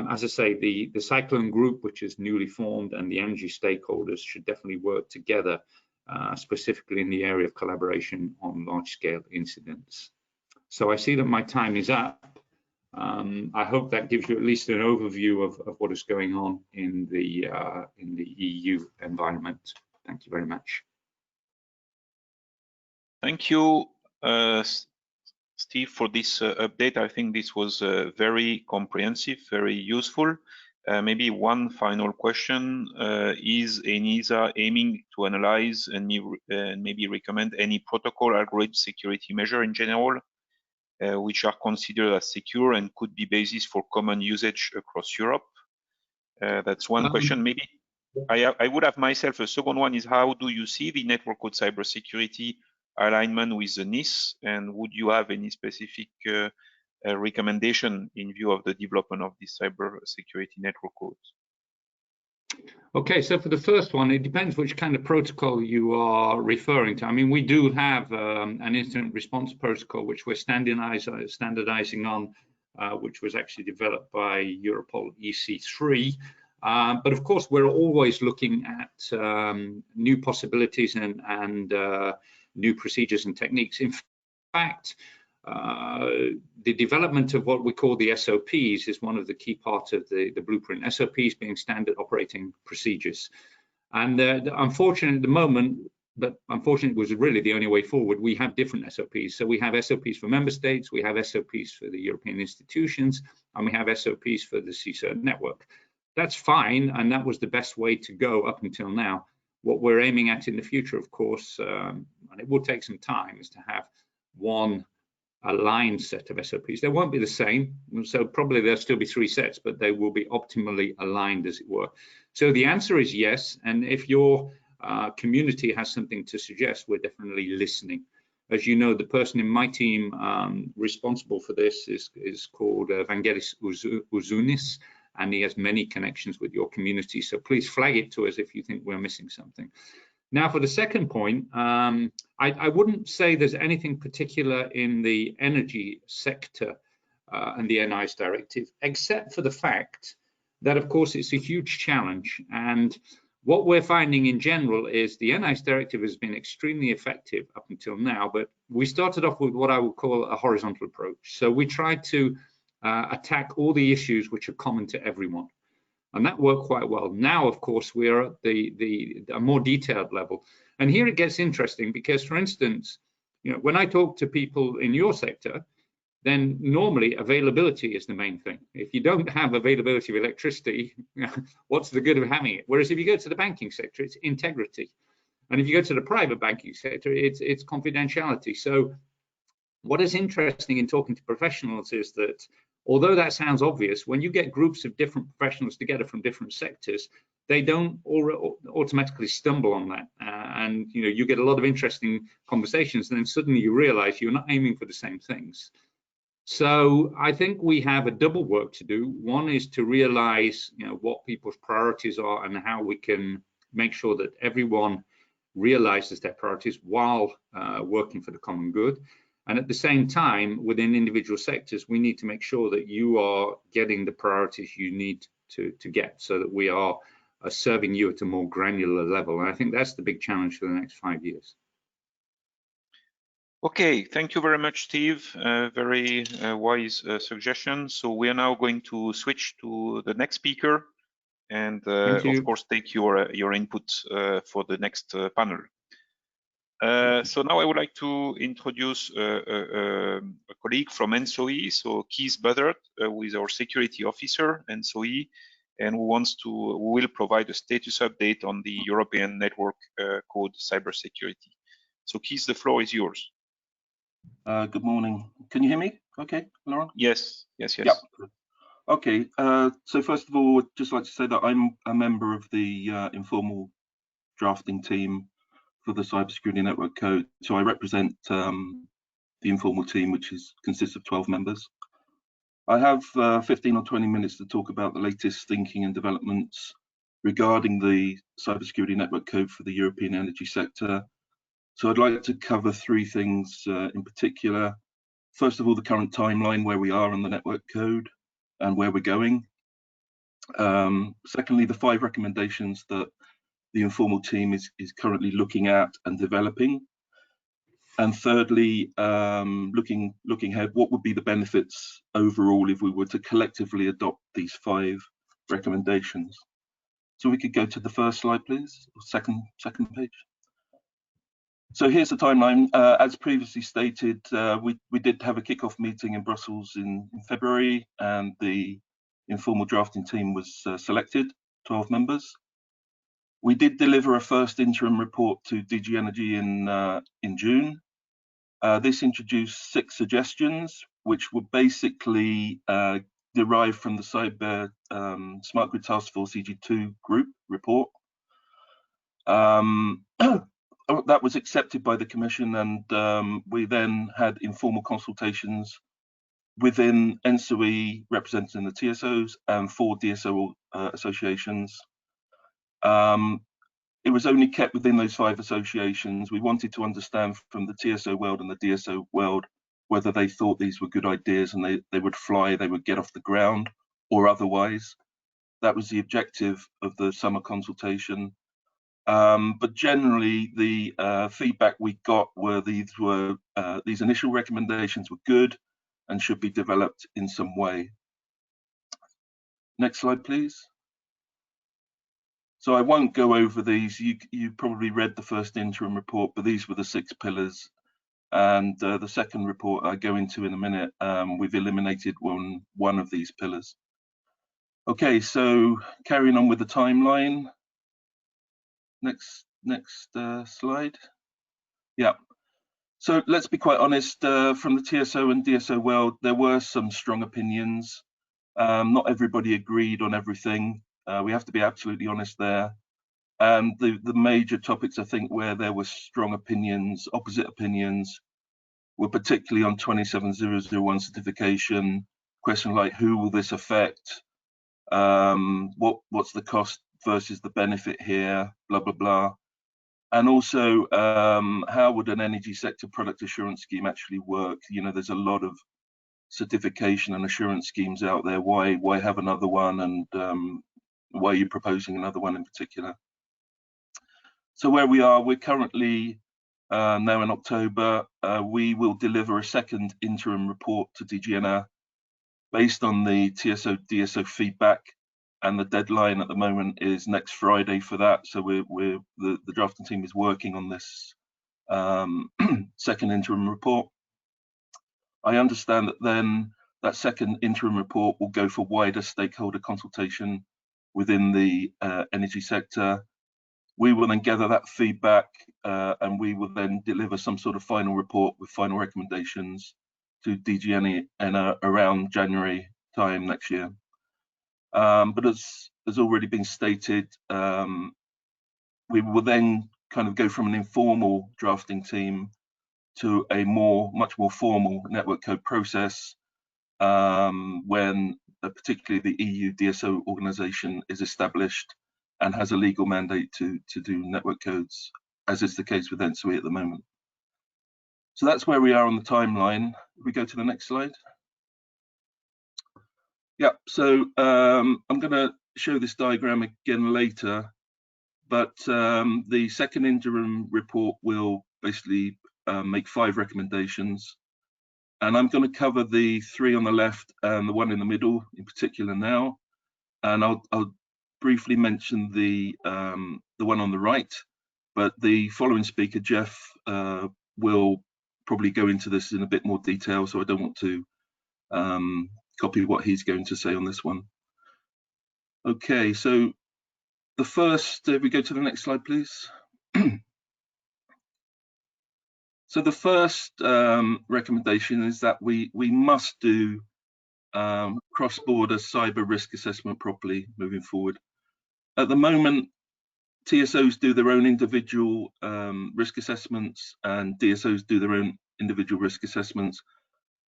as I say, the Cyclone Group, which is newly formed, and the energy stakeholders should definitely work together, specifically in the area of collaboration on large-scale incidents. So I see that my time is up. I hope that gives you at least an overview of what is going on in the EU environment. Thank you very much. Thank you, Steve, for this update. I think this was very comprehensive, very useful. Maybe one final question. Is ENISA aiming to analyze and maybe recommend any protocol algorithm security measure in general, which are considered as secure and could be basis for common usage across Europe? That's one question. Maybe I would have myself a second one is, how do you see the network code cybersecurity alignment with the NIS, and would you have any specific recommendation in view of the development of this cybersecurity network codes? Okay, so for the first one, it depends which kind of protocol you are referring to. I mean, we do have an incident response protocol which we're standardizing on, which was actually developed by Europol EC3. But of course, we're always looking at new possibilities and new procedures and techniques. In fact, the development of what we call the SOPs is one of the key parts of the blueprint. SOPs being standard operating procedures. And unfortunately at the moment, but unfortunately it was really the only way forward, we have different SOPs. So we have SOPs for member states, we have SOPs for the European institutions, and we have SOPs for the CISA network. That's fine, and that was the best way to go up until now. What we're aiming at in the future, of course, and it will take some time, is to have one aligned set of SOPs. They won't be the same, so probably there'll still be 3 sets, but they will be optimally aligned, as it were. So the answer is yes, and if your community has something to suggest, we're definitely listening. As you know, the person in my team responsible for this is called Vangelis Uzunis, and he has many connections with your community. So please flag it to us if you think we're missing something. Now, for the second point, I wouldn't say there's anything particular in the energy sector and the NIS directive, except for the fact that, of course, it's a huge challenge. And what we're finding in general is the NIS directive has been extremely effective up until now, but we started off with what I would call a horizontal approach. So we tried to attack all the issues which are common to everyone. And that worked quite well. Now, of course, we are at a more detailed level. And here it gets interesting because, for instance, when I talk to people in your sector, then normally availability is the main thing. If you don't have availability of electricity, what's the good of having it? Whereas if you go to the banking sector, it's integrity. And if you go to the private banking sector, it's confidentiality. So what is interesting in talking to professionals is that although that sounds obvious, when you get groups of different professionals together from different sectors, they don't automatically stumble on that. And you get a lot of interesting conversations, and then suddenly you realize you're not aiming for the same things. So I think we have a double work to do. One is to realize what people's priorities are and how we can make sure that everyone realizes their priorities while working for the common good. And at the same time, within individual sectors, we need to make sure that you are getting the priorities you need to get, so that we are serving you at a more granular level. And I think that's the big challenge for the next 5 years. Okay, thank you very much, Steve. Very wise suggestion. So we are now going to switch to the next speaker, and Thank you. of course take your input for the next panel. So now I would like to introduce a colleague from ENTSO-E, so Keith Buzzard, who is our security officer, ENTSO-E, and who will provide a status update on the European network code cybersecurity. So Keith, the floor is yours. Good morning. Can you hear me? Okay, Laurent? Yes. Yeah. Okay. So first of all, I'd just like to say that I'm a member of the informal drafting team for the Cybersecurity Network Code. So I represent the informal team, which consists of 12 members. I have 15 or 20 minutes to talk about the latest thinking and developments regarding the Cybersecurity Network Code for the European energy sector. So I'd like to cover three things in particular. First of all, the current timeline, where we are on the network code and where we're going. Secondly, the 5 recommendations that the informal team is currently looking at and developing. And thirdly, looking ahead, what would be the benefits overall if we were to collectively adopt these 5 recommendations? So we could go to the first slide, please, or second page. So here's the timeline. As previously stated, we did have a kickoff meeting in Brussels in February, and the informal drafting team was selected, 12 members. We did deliver a first interim report to DG Energy in June. This introduced 6 suggestions, which were basically derived from the Cyber Smart Grid Task Force EG2 group report. That was accepted by the Commission, and we then had informal consultations within ENTSO-E representing the TSOs and 4 DSO associations. It was only kept within those 5 associations. We wanted to understand from the TSO world and the DSO world whether they thought these were good ideas and they would fly, they would get off the ground, or otherwise. That was the objective of the summer consultation. But generally, the feedback we got were these initial recommendations were good and should be developed in some way. Next slide, please. So I won't go over these. You probably read the first interim report, but these were the 6 pillars. And the second report I go into in a minute, we've eliminated one of these pillars. Okay, so carrying on with the timeline. Next slide. Yeah. So let's be quite honest, from the TSO and DSO world, there were some strong opinions. Not everybody agreed on everything. We have to be absolutely honest there. And the major topics, I think, where there were strong opinions, opposite opinions, were particularly on 27001 certification, question like who will this affect? What's the cost versus the benefit here, blah, blah, blah. And also, how would an energy sector product assurance scheme actually work? You know, there's a lot of certification and assurance schemes out there. Why have another one, and why are you proposing another one in particular? So where we are, we're currently now in October. We will deliver a second interim report to DG Energy based on the TSO-DSO feedback, and the deadline at the moment is next Friday for that. So the drafting team is working on this second interim report. I understand that then that second interim report will go for wider stakeholder consultation within the energy sector. We will then gather that feedback and we will then deliver some sort of final report with final recommendations to DG Energy around January time next year. But as already been stated, we will then kind of go from an informal drafting team to a much more formal network code process when particularly the EU DSO organization is established and has a legal mandate to do network codes, as is the case with ENTSO-E at the moment. So that's where we are on the timeline. We go to the next slide. Yeah, so I'm going to show this diagram again later, but the second interim report will basically make 5 recommendations, and I'm going to cover the 3 on the left and the one in the middle in particular now, and I'll briefly mention the one on the right, but the following speaker, Jeff, will probably go into this in a bit more detail, so I don't want to copy what he's going to say on this one. Okay, so the first, if we go to the next slide, please. So the first recommendation is that we must do cross-border cyber risk assessment properly moving forward. At the moment, TSOs do their own individual risk assessments and DSOs do their own individual risk assessments,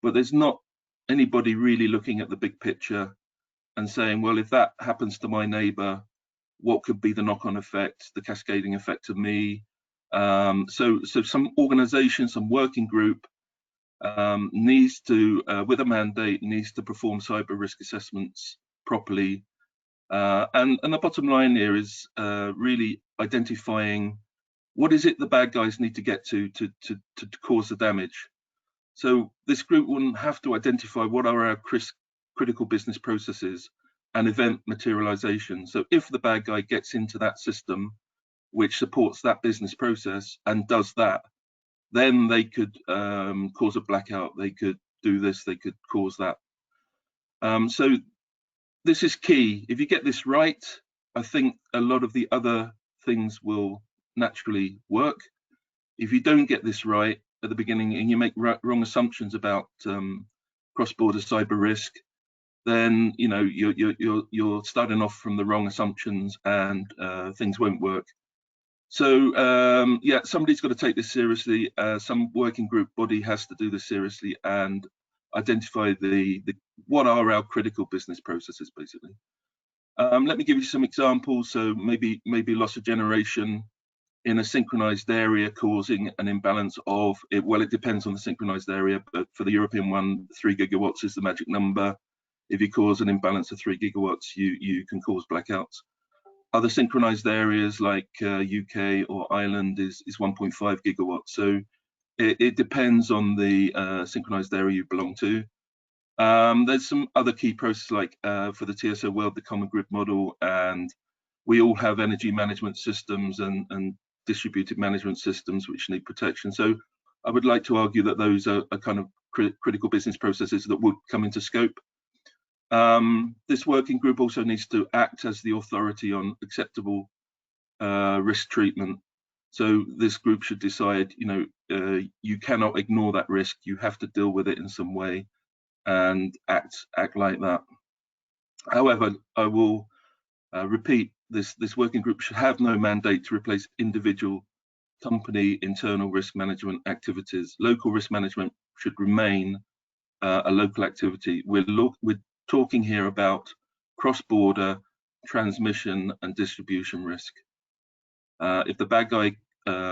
but there's not anybody really looking at the big picture and saying, well, if that happens to my neighbor, what could be the knock-on effect, the cascading effect of me? So some organization, some working group needs to, with a mandate, needs to perform cyber risk assessments properly. And the bottom line here is really identifying what is it the bad guys need to get to cause the damage. So this group wouldn't have to identify what are our critical business processes and event materialization. So if the bad guy gets into that system which supports that business process and does that, then they could cause a blackout, they could do this, they could cause that. So this is key. If you get this right, I think a lot of the other things will naturally work. If you don't get this right at the beginning and you make wrong assumptions about cross-border cyber risk, then you're starting off from the wrong assumptions and things won't work. So yeah, somebody's got to take this seriously. Some working group body has to do this seriously and identify what are our critical business processes, basically. Let me give you some examples. So maybe loss of generation in a synchronized area causing an imbalance of it. Well, it depends on the synchronized area, but for the European one, 3 gigawatts is the magic number. If you cause an imbalance of 3 gigawatts, you can cause blackouts. Other synchronized areas like UK or Ireland is 1.5 gigawatts. So it depends on the synchronized area you belong to. There's some other key processes like for the TSO world, the common grid model, and we all have energy management systems and distributed management systems which need protection. So I would like to argue that those are kind of critical business processes that would come into scope. This working group also needs to act as the authority on acceptable risk treatment. So this group should decide, you cannot ignore that risk. You have to deal with it in some way and act like that. However, I will repeat, this working group should have no mandate to replace individual company internal risk management activities. Local risk management should remain a local activity. We're talking here about cross-border transmission and distribution risk. If the bad guy has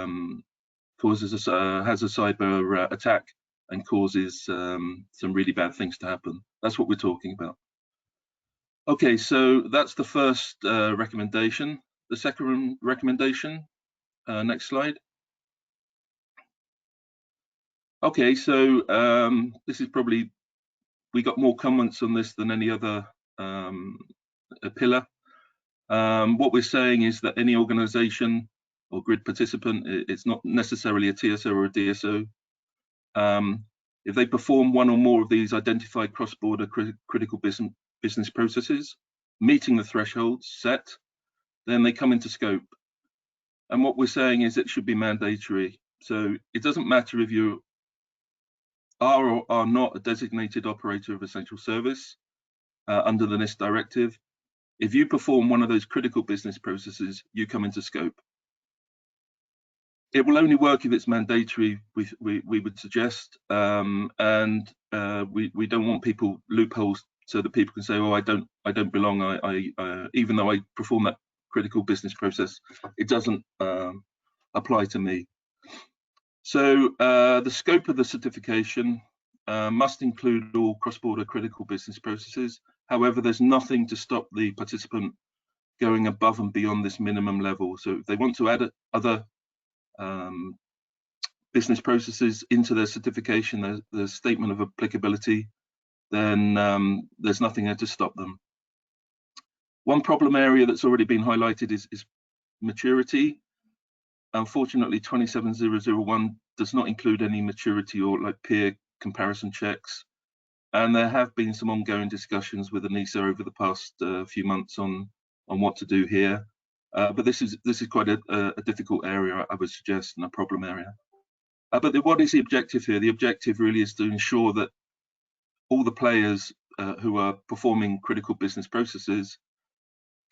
a cyber attack and causes some really bad things to happen, that's what we're talking about. Okay, so that's the first recommendation. The second recommendation, next slide. Okay, so this is probably, we got more comments on this than any other pillar. What we're saying is that any organization or grid participant, it's not necessarily a TSO or a DSO. If they perform one or more of these identified cross-border critical business processes, meeting the thresholds set, then they come into scope. And what we're saying is it should be mandatory. So it doesn't matter if you are or are not a designated operator of essential service under the NIST directive. If you perform one of those critical business processes, you come into scope. It will only work if it's mandatory, we would suggest, and we don't want people loopholes so that people can say, oh, I don't belong. I even though I perform that critical business process, it doesn't apply to me. So the scope of the certification must include all cross-border critical business processes. However, there's nothing to stop the participant going above and beyond this minimum level. So if they want to add other business processes into their certification, the statement of applicability, then there's nothing there to stop them. One problem area that's already been highlighted is maturity. Unfortunately, 27001 does not include any maturity or like peer comparison checks. And there have been some ongoing discussions with ENTSO over the past few months on what to do here. But this is quite a difficult area, I would suggest, and a problem area. But what is the objective here? The objective really is to ensure that all the players who are performing critical business processes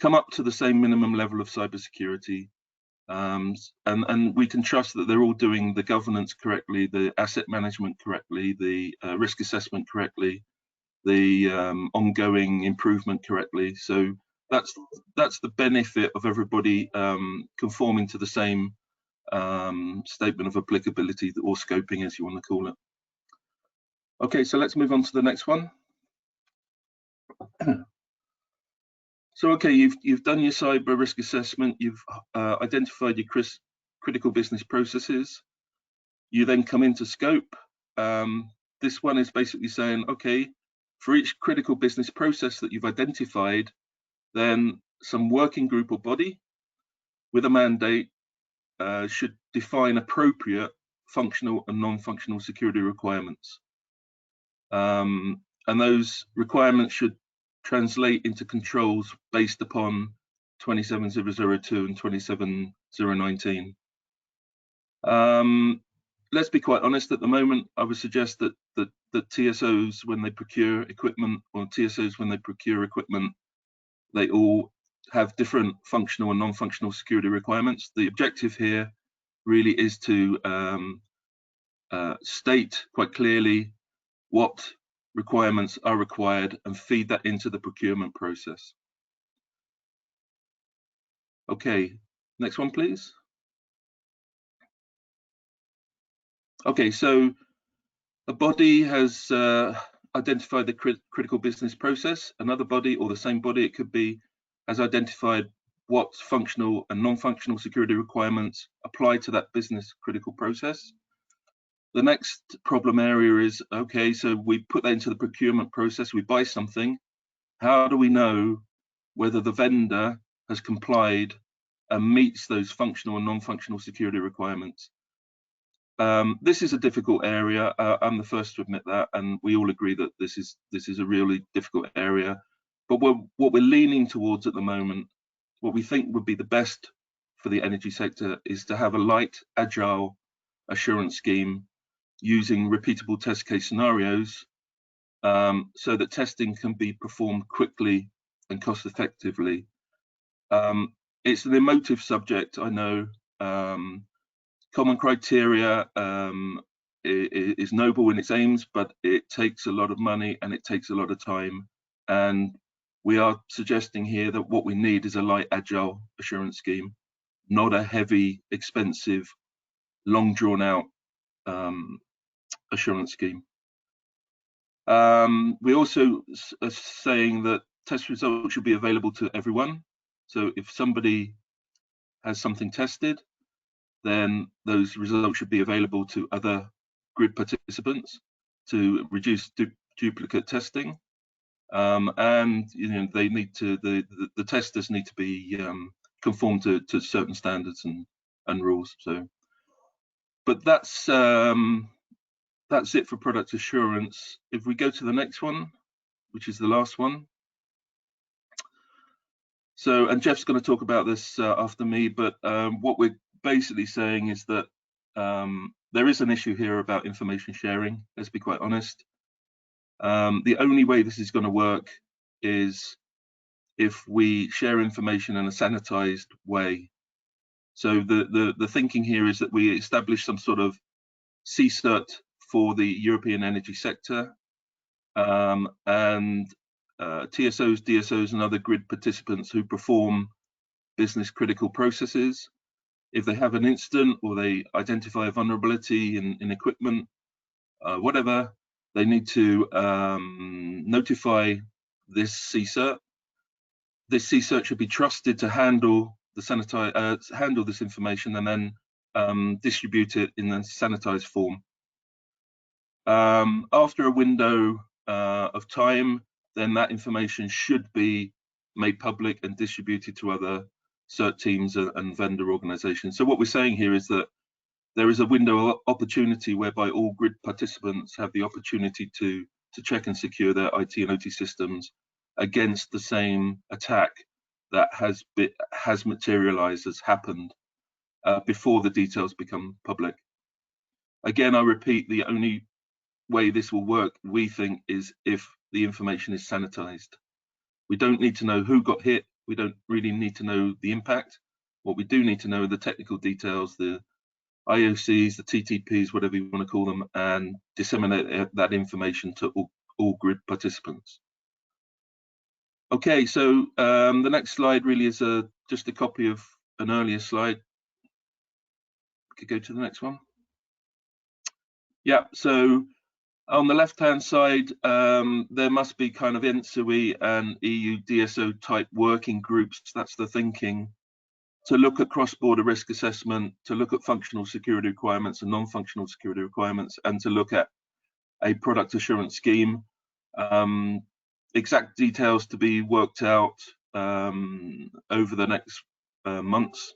come up to the same minimum level of cybersecurity, and we can trust that they're all doing the governance correctly, the asset management correctly, the risk assessment correctly, the ongoing improvement correctly. So that's the benefit of everybody conforming to the same statement of applicability or scoping, as you want to call it. Okay, so let's move on to the next one. So, okay, you've done your cyber risk assessment, you've identified your critical business processes. You then come into scope. This one is basically saying, okay, for each critical business process that you've identified, then some working group or body with a mandate should define appropriate functional and non-functional security requirements. And those requirements should translate into controls based upon 27002 and 27019. Let's be quite honest, at the moment, I would suggest that TSOs, when they procure equipment, or TSOs, when they procure equipment, they all have different functional and non-functional security requirements. The objective here really is to state quite clearly what requirements are required and feed that into the procurement process. Okay, next one, please. Okay, so a body has identified the critical business process. Another body, or the same body, it could be, has identified what functional and non-functional security requirements apply to that business critical process. The next problem area is, okay, so we put that into the procurement process, we buy something. How do we know whether the vendor has complied and meets those functional and non-functional security requirements? This is a difficult area. I'm the first to admit that, and we all agree that this is a really difficult area. But what we're leaning towards at the moment, what we think would be the best for the energy sector, is to have a light, agile assurance scheme using repeatable test case scenarios, so that testing can be performed quickly and cost effectively. It's an emotive subject, I know. Common criteria is noble in its aims, but it takes a lot of money and it takes a lot of time. And we are suggesting here that what we need is a light, agile assurance scheme, not a heavy, expensive, long drawn out assurance scheme. We also are saying that test results should be available to everyone. So if somebody has something tested, then those results should be available to other grid participants to reduce duplicate testing. And they need to, the testers need to be conform to certain standards and rules. So, but that's it for product assurance. If we go to the next one, which is the last one. So, and Jeff's going to talk about this after me, but what we're basically saying is that there is an issue here about information sharing. Let's be quite honest. The only way this is going to work is if we share information in a sanitized way. So the thinking here is that we establish some sort of CCERT for the European energy sector, and TSOs, DSOs, and other grid participants who perform business critical processes, if they have an incident or they identify a vulnerability in equipment, whatever, they need to notify this CCERT. This CCERT should be trusted to handle the handle this information and then distribute it in a sanitized form. After a window of time, then that information should be made public and distributed to other cert teams and vendor organizations. So what we're saying here is that there is a window of opportunity whereby all grid participants have the opportunity to check and secure their IT and OT systems against the same attack that has materialized, has happened before the details become public. Again, I repeat, the only way this will work, we think, is if the information is sanitized. We don't need to know who got hit. We don't really need to know the impact. What we do need to know are the technical details, the IOCs, the TTPs, whatever you want to call them, and disseminate that information to all grid participants. Okay, so the next slide really is just a copy of an earlier slide. Could go to the next one. Yeah, so on the left-hand side, there must be kind of ENTSO-E and EU DSO type working groups. That's the thinking, to look at cross-border risk assessment, to look at functional security requirements and non-functional security requirements, and to look at a product assurance scheme. Exact details to be worked out over the next months.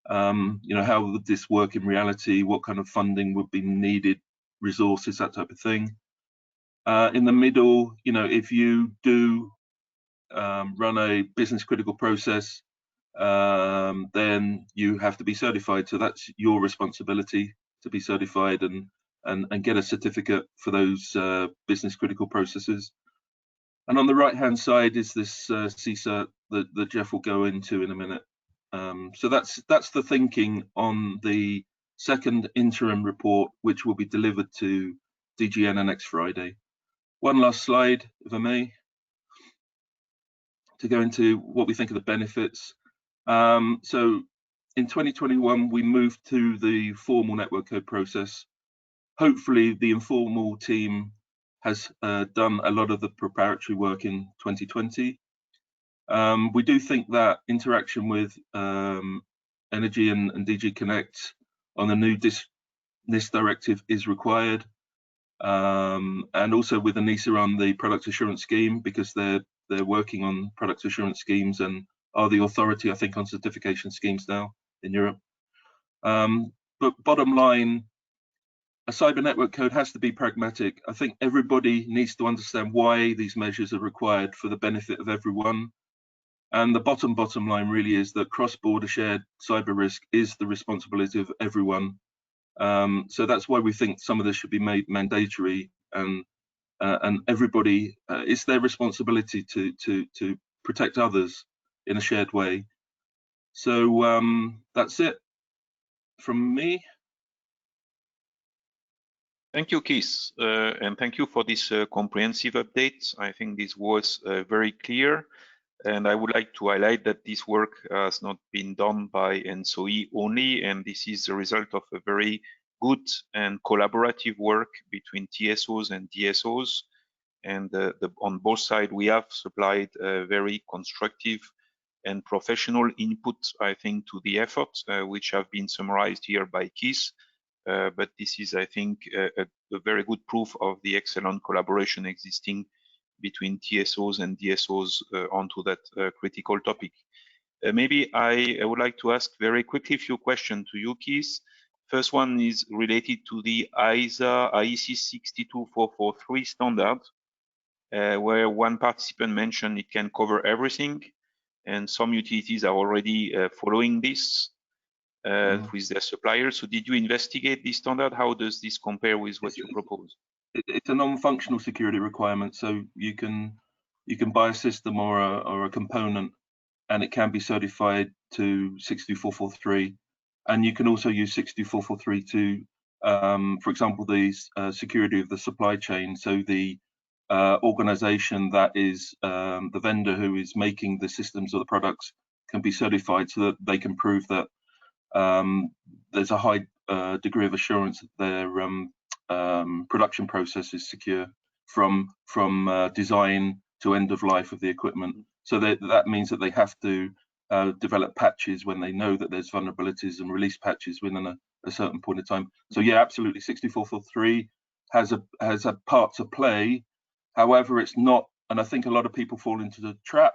You know, how would this work in reality? What kind of funding would be needed, resources, that type of thing. In the middle, you know, if you do run a business critical process, then you have to be certified. So that's your responsibility to be certified and get a certificate for those business critical processes. And on the right hand side is this CSERT that Jeff will go into in a minute. So that's the thinking on the second interim report, which will be delivered to DGN next Friday. One last slide, if I may, to go into what we think of the benefits. So in 2021, we moved to the formal network code process. Hopefully the informal team has done a lot of the preparatory work in 2020. We do think that interaction with Energy and DG Connect on the new NIST directive is required, and also with ENISA on the product assurance scheme, because they're working on product assurance schemes and are the authority, I think, on certification schemes now in Europe. But bottom line, a cyber network code has to be pragmatic. I think everybody needs to understand why these measures are required for the benefit of everyone. And the bottom line really is that cross-border shared cyber risk is the responsibility of everyone. So that's why we think some of this should be made mandatory, and everybody, it's their responsibility to protect others in a shared way. So that's it from me. Thank you, Keith, and thank you for this comprehensive update. I think this was very clear, and I would like to highlight that this work has not been done by ENTSO-E only, and this is the result of a very good and collaborative work between TSOs and DSOs. And on both sides, we have supplied very constructive and professional input, I think, to the efforts, which have been summarized here by Keith. But this is, I think, a very good proof of the excellent collaboration existing between TSOs and DSOs onto that critical topic. Maybe I would like to ask very quickly a few questions to you, Keith. First one is related to the IEC 62443 standard, where one participant mentioned it can cover everything, and some utilities are already following this with their suppliers. So did you investigate this standard? How does this compare with what you propose? It's a non-functional security requirement, so you can buy a system or a component, and it can be certified to 62443, and you can also use 62443 to, for example, the security of the supply chain. So the organization that is the vendor who is making the systems or the products can be certified so that they can prove that there's a high degree of assurance that their production process is secure from design to end of life of the equipment. So that means that they have to develop patches when they know that there's vulnerabilities, and release patches within a certain point of time. So yeah, absolutely, 62443 has a part to play. However, it's not, and I think a lot of people fall into the trap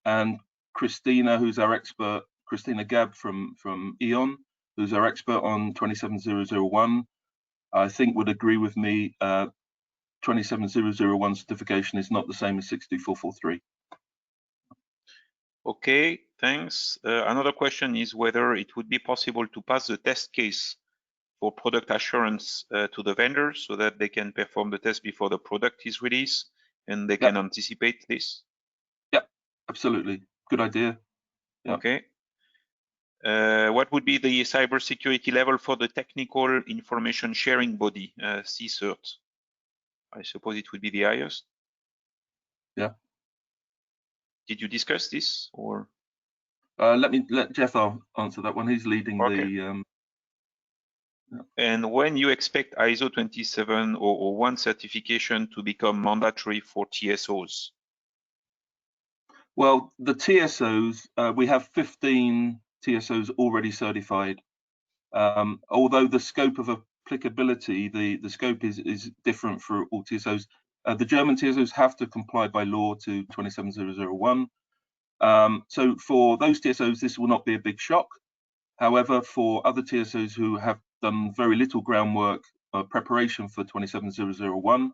and Christina, who's our expert, Christina Gabb from E.ON, who's our expert on 27001, I think would agree with me. 27001 certification is not the same as 62443. Okay, thanks. Another question is whether it would be possible to pass the test case for product assurance to the vendors so that they can perform the test before the product is released and they can anticipate this. Yeah, absolutely. Good idea. Yep. Okay. What would be the cybersecurity level for the technical information sharing body, CCERT? I suppose it would be the highest. Yeah. Did you discuss this or? Let Jeff answer that one. He's leading the. And when you expect ISO 27001 certification to become mandatory for TSOs? Well, the TSOs, we have 15 TSOs already certified. Although the scope of applicability, the scope is different for all TSOs. The German TSOs have to comply by law to 27001. So for those TSOs, this will not be a big shock. However, for other TSOs who have done very little groundwork preparation for 27001,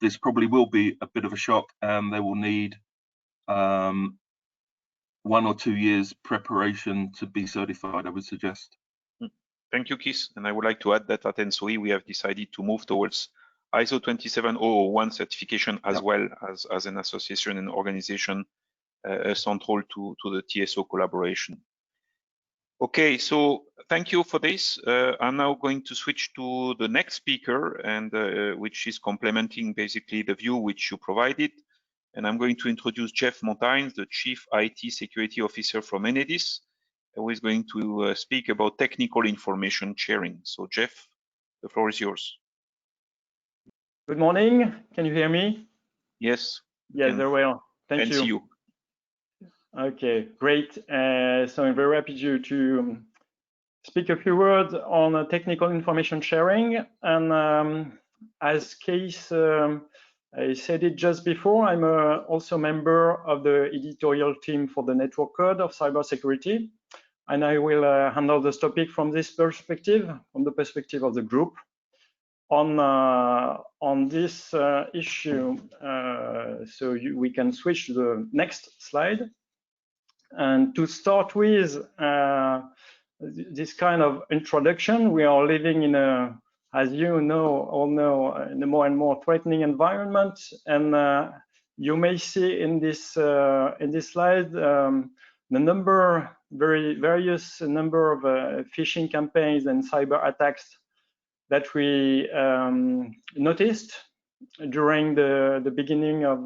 this probably will be a bit of a shock, and they will need 1 or 2 years preparation to be certified, I would suggest. Thank you, Keith. And I would like to add that at ENTSO-E, we have decided to move towards ISO 27001 certification as well as an association and organization central to the TSO collaboration. Okay, so thank you for this. I'm now going to switch to the next speaker, and which is complementing basically the view which you provided. And I'm going to introduce Jeff Montaigne, the Chief IT Security Officer from Enedis, who is going to speak about technical information sharing. So Jeff, the floor is yours. Good morning. Can you hear me? Yes. Yes, very well. Thank you. See you. Okay, great. So I'm very happy to speak a few words on technical information sharing. And as Keith I said it just before, I'm also a member of the editorial team for the network code of cybersecurity. And I will handle this topic from this perspective, from the perspective of the group. On this issue, so we can switch to the next slide. And to start with this kind of introduction, we are living in a, as you all know, in a more and more threatening environment. And you may see in this slide the various number of phishing campaigns and cyber attacks that we noticed during the beginning of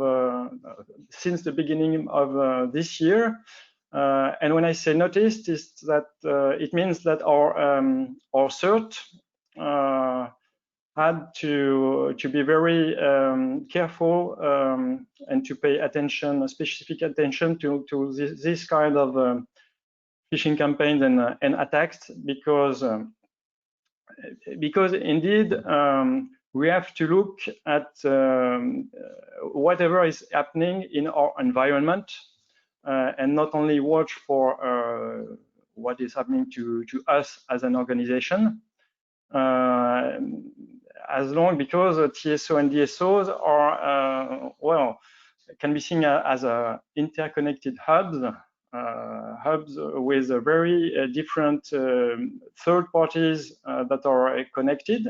since the beginning of this year. And when I say noticed, is that it means that our CERT had to be very careful and to pay attention, specific attention to this kind of phishing campaigns and attacks, because indeed we have to look at whatever is happening in our environment and not only watch for what is happening to us as an organization, because TSO and DSOs are, well, can be seen as interconnected hubs with very different third parties that are connected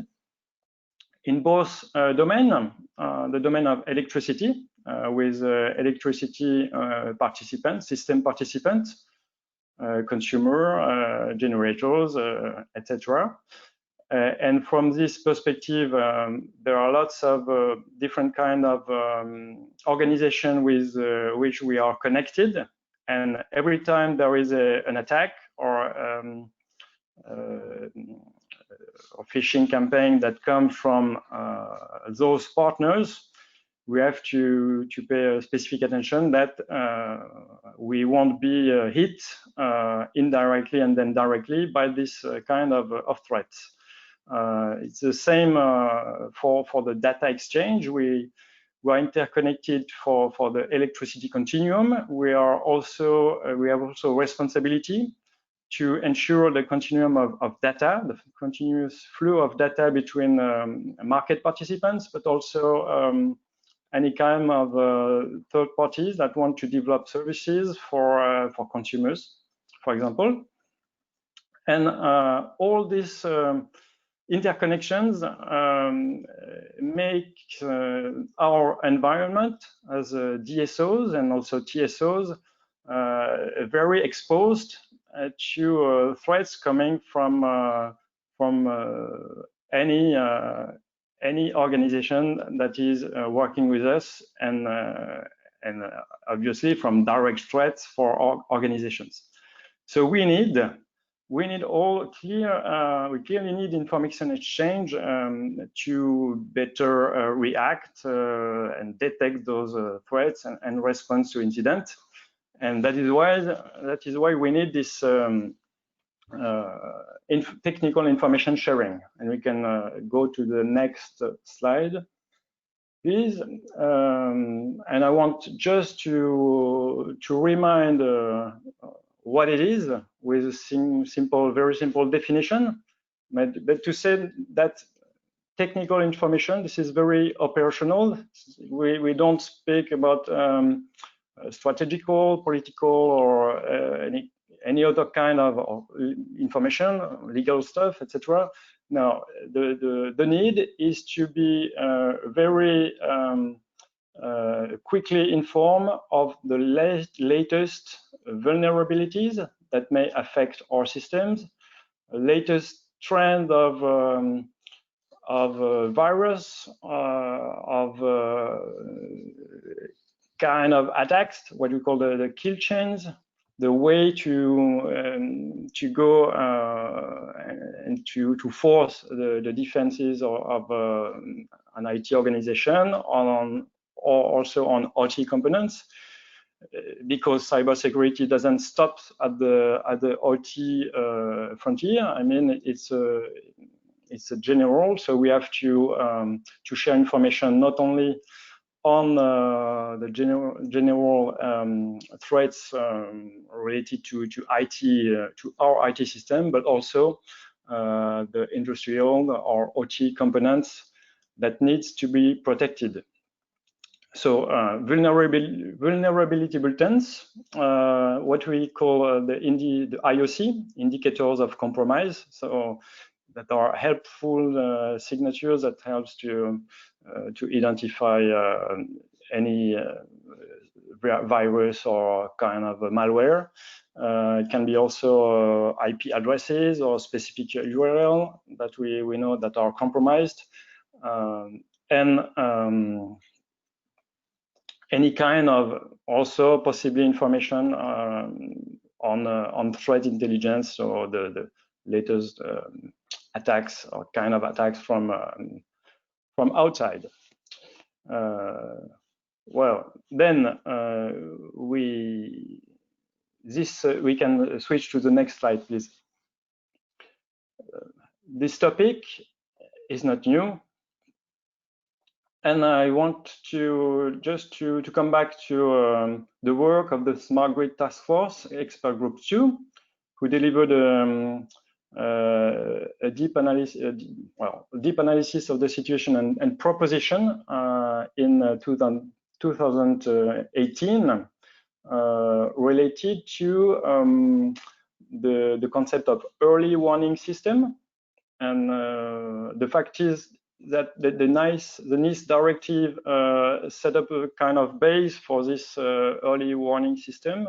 in both domain, the domain of electricity with electricity participants, system participants, consumer, generators, etc. And from this perspective, there are lots of different kind of organization with which we are connected. And every time there is an attack or phishing campaign that comes from those partners, we have to pay specific attention that we won't be hit indirectly and then directly by this kind of threats. It's the same for the data exchange. We we are interconnected for the electricity continuum. We have also responsibility to ensure the continuum of data, the continuous flow of data between market participants, but also any kind of third parties that want to develop services for consumers, for example. And all these interconnections make our environment as DSOs and also TSOs very exposed to threats coming from any organization that is working with us, and obviously from direct threats for our organizations. So we clearly need information exchange to better react and detect those threats and respond to incidents. And that is why we need this technical information sharing. And we can go to the next slide, please. And I want just to remind what it is with a very simple definition, but to say that technical information, this is very operational. We don't speak about strategical, political, or any other kind of information, legal stuff, etc. Now, the need is to be very quickly informed of the latest vulnerabilities that may affect our systems, latest trend of virus, of kind of attacks, what we call the kill chains, the way to go and to force the defenses of an IT organization or also on OT components, because cybersecurity doesn't stop at the OT frontier. I mean, it's a general, so we have to share information not only on the general threats related to IT, to our IT system, but also the industrial or OT components that needs to be protected. So vulnerability bulletins, what we call the IOC, indicators of compromise, so that are helpful signatures that helps to identify any virus or kind of malware. It can be also IP addresses or specific URL that we know that are compromised, and any kind of also possibly information on threat intelligence or the latest attacks or kind of attacks from outside. Well, then we can switch to the next slide, please. This topic is not new, and I want to just to come back to the work of the Smart Grid Task Force Expert Group 2, who delivered a deep analysis of the situation and proposition in 2018 related to the concept of early warning system. And the fact is that the NIST directive set up a kind of base for this early warning system.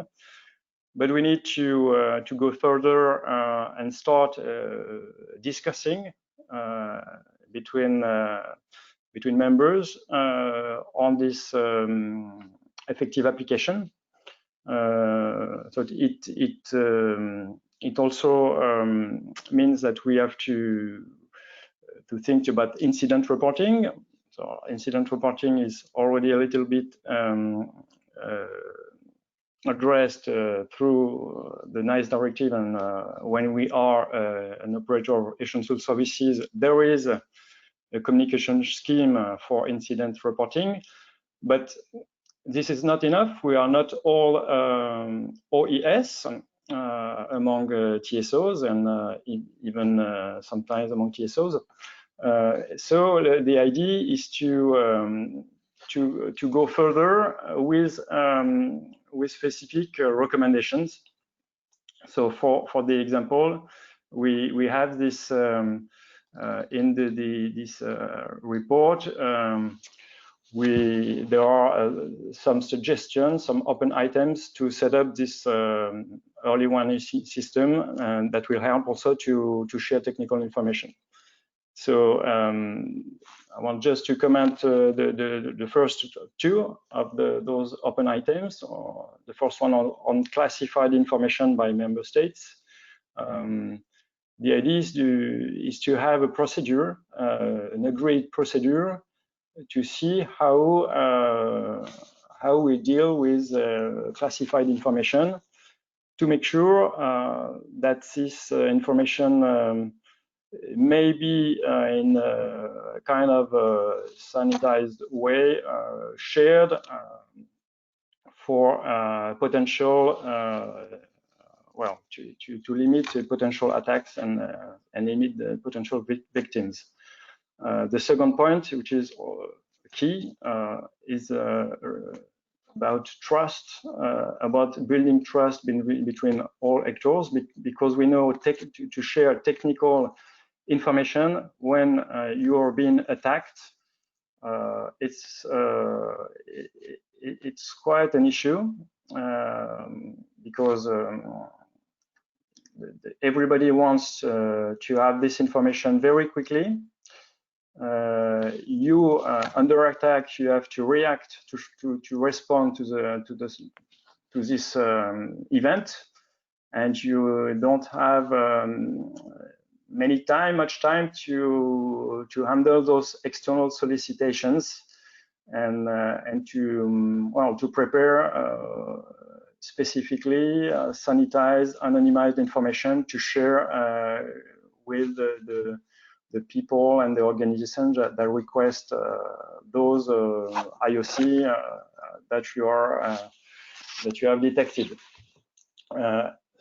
But we need to go further and start discussing between members on this effective application. So it also means that we have to think about incident reporting. So incident reporting is already a little bit addressed through the NIST directive, and when we are an operator of essential services, there is a communication scheme for incident reporting. But this is not enough. We are not all OES among TSOs and even sometimes among TSOs. So the idea is to go further with specific recommendations. So for the example, we have this in this report. There are some suggestions, some open items to set up this early warning system, and that will help also to share technical information. So I want just to comment the first two of those open items. The first one on classified information by member states. The idea is to have a procedure, an agreed procedure, to see how we deal with classified information, to make sure that this information may be in a kind of sanitized way shared for potential, well, to limit potential attacks and limit the potential victims. The second point, which is key, is about trust, about building trust between all actors, because we know to share technical information when you are being attacked, it's quite an issue, because everybody wants to have this information very quickly. You under attack, you have to react to respond to this event, and you don't have much time to handle those external solicitations and to prepare specifically sanitized, anonymized information to share with the people and the organizations that request those IOC that you have detected.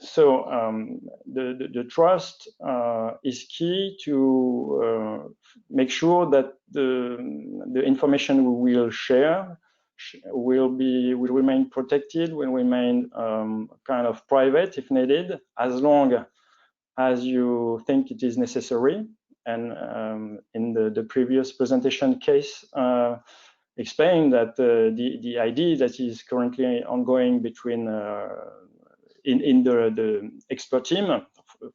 So the trust is key to make sure that the information we will share will remain protected, will remain kind of private if needed, as long as you think it is necessary. And in the previous presentation case, explained that the idea that is currently ongoing between in the expert team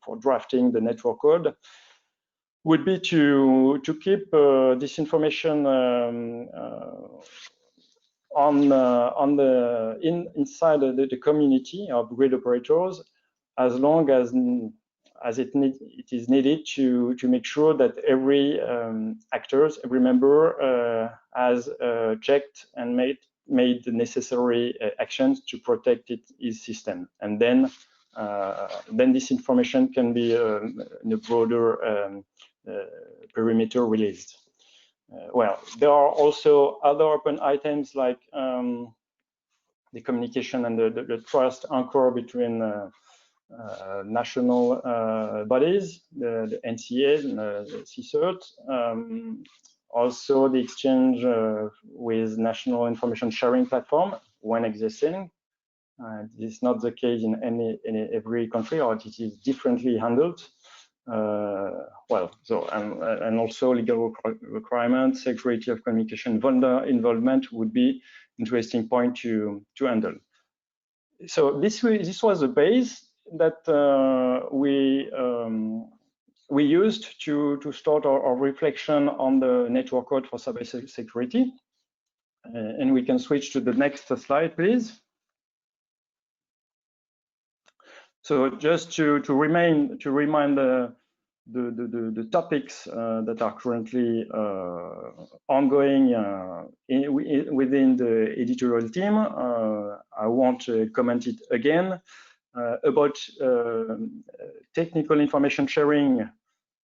for drafting the network code would be to keep this information inside the community of grid operators, as long as it is needed to make sure that every every member has checked and made the necessary actions to protect his system, and then this information can be in a broader perimeter released. Well, there are also other open items like the communication and the trust anchor between national bodies, the NCAs and the CCERT. Also the exchange with national information sharing platform when existing. This is not the case in every country, or it is differently handled. Well, so and also legal requirements, security of communication, vendor involvement would be interesting point to handle. So this was the base that we used to start our reflection on the network code for cybersecurity. And we can switch to the next slide, please. So just to remind the topics that are currently ongoing within the editorial team, I won't comment it again. About technical information sharing,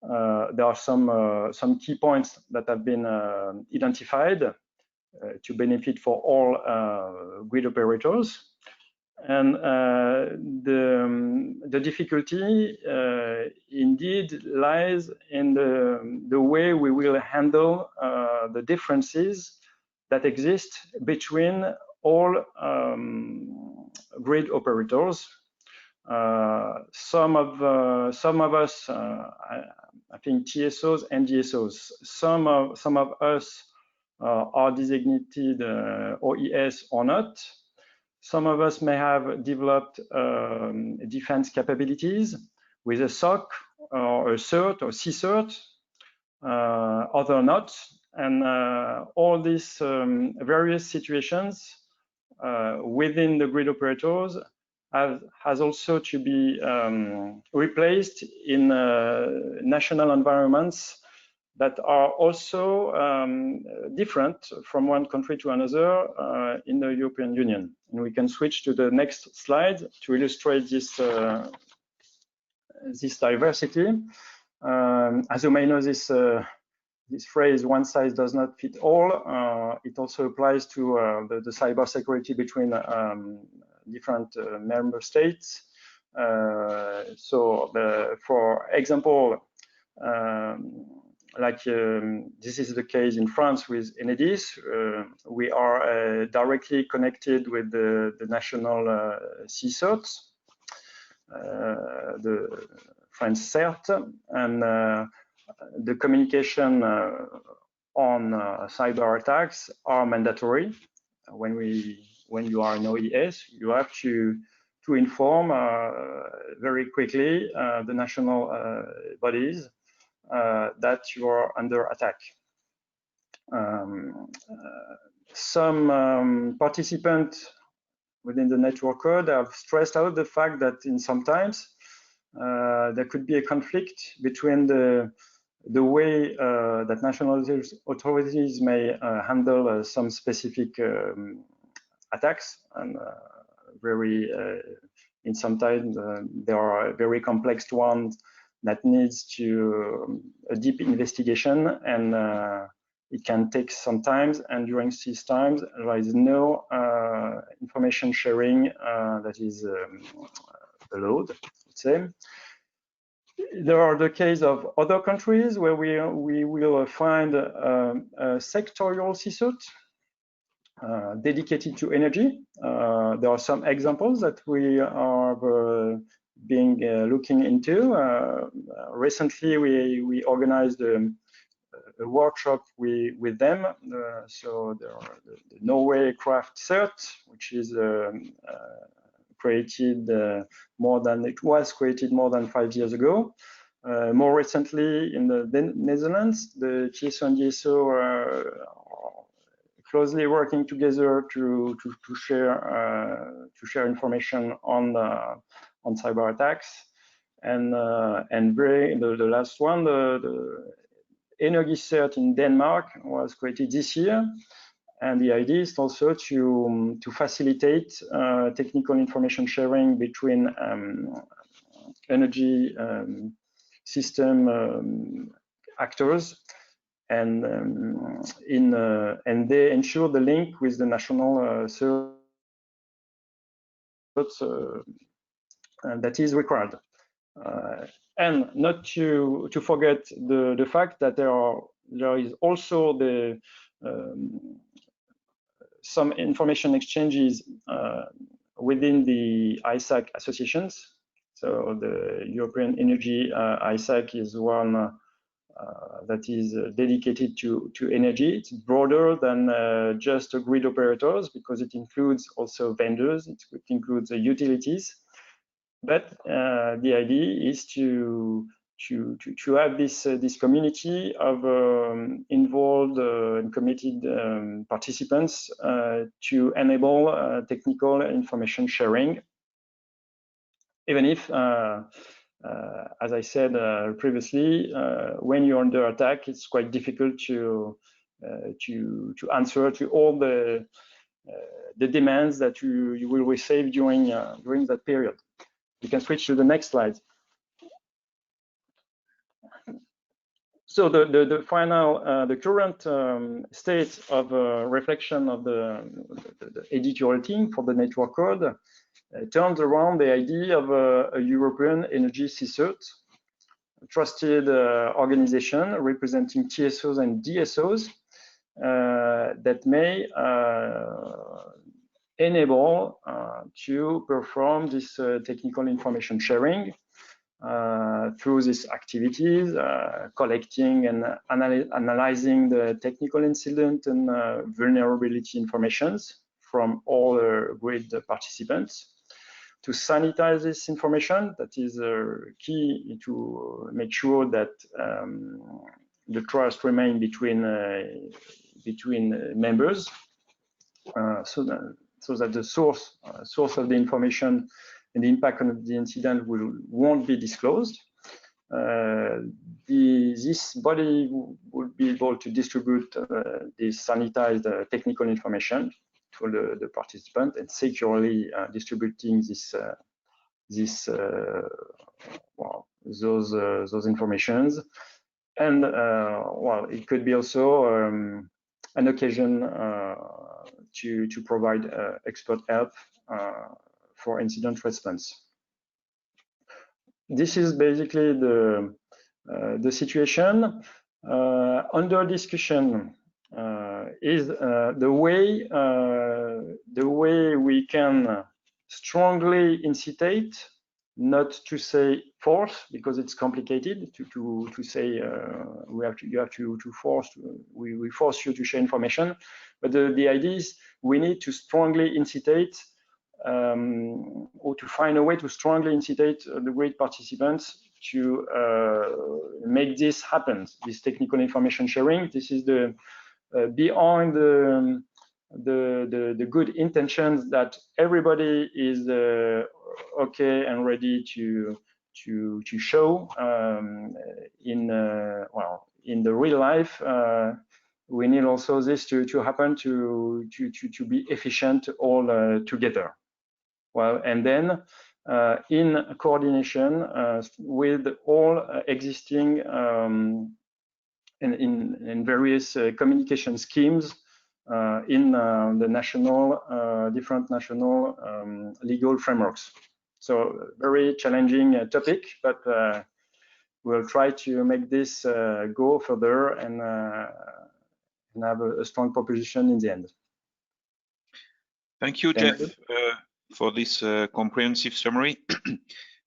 there are some key points that have been identified. to benefit for all grid operators. And the difficulty indeed lies in the way we will handle the differences that exist between all grid operators. Some of us, I think TSOs and DSOs, some of us are designated OES or not. Some of us may have developed defense capabilities with a SOC or a CERT or CCERT, other not. And all these various situations within the grid operators has also to be replaced in national environments that are also different from one country to another in the European Union. And we can switch to the next slide to illustrate this, this diversity. As you may know, this phrase, one size does not fit all, it also applies to the cybersecurity between different member states. For example, this is the case in France with Enedis. We are directly connected with the national CCERT, the French CERT, and the communication on cyber attacks are mandatory. When you are an OES, you have to inform very quickly the national bodies that you are under attack. Some participants within the network code have stressed out the fact that in sometimes there could be a conflict between the way that national authorities may handle some specific attacks, and in sometimes there are very complex ones that needs to a deep investigation, and it can take some time. And during these times, there is no information sharing that is allowed, let's say. There are the case of other countries where we will find a sectorial CSOT dedicated to energy. There are some examples that we are looking into. Recently, we organized a workshop with them. So there are the Norway Craft CERT, which is created more than 5 years ago. More recently, in the Netherlands, the TSO and DSO are closely working together to share information on cyber attacks. And the last one, the Energy CERT in Denmark was created this year. And the idea is also to facilitate technical information sharing between energy system actors, and they ensure the link with the national that is required. And not to forget the fact that there is also some information exchanges within the ISAC associations. So the European Energy ISAC is one that is dedicated to energy. It's broader than just grid operators, because it includes also vendors, it includes the utilities. But the idea is to have this community of involved and committed participants to enable technical information sharing, even if, as I said previously, when you're under attack, it's quite difficult to answer to all the demands that you will receive during that period. You can switch to the next slide. So the final, the current state of reflection of the editorial team for the network code turns around the idea of a European energy CSIRT, a trusted organization representing TSOs and DSOs that may enable to perform this technical information sharing through these activities, collecting and analyzing the technical incident and vulnerability informations from all grid participants, to sanitize this information. That is key to make sure that the trust remains between members, so that the source of the information and the impact of the incident won't be disclosed. This body would be able to distribute this sanitized technical information to the participant and securely distributing those informations. And well, it could be also an occasion to provide expert help for incident response. This is basically the situation. Under discussion is the way we can strongly incite, not to say force, because it's complicated to say you have to force. We force you to share information, but the idea is we need to strongly incite. Or to find a way to strongly incite the grid participants to make this happen, this technical information sharing. This is the beyond the good intentions that everybody is okay and ready to show in the real life. We need also this to happen to be efficient all together. Well, and then in coordination with all existing in various communication schemes in the national, different national legal frameworks. So very challenging topic, but we'll try to make this go further and have a strong proposition in the end. Thank you, Jeff, for this comprehensive summary.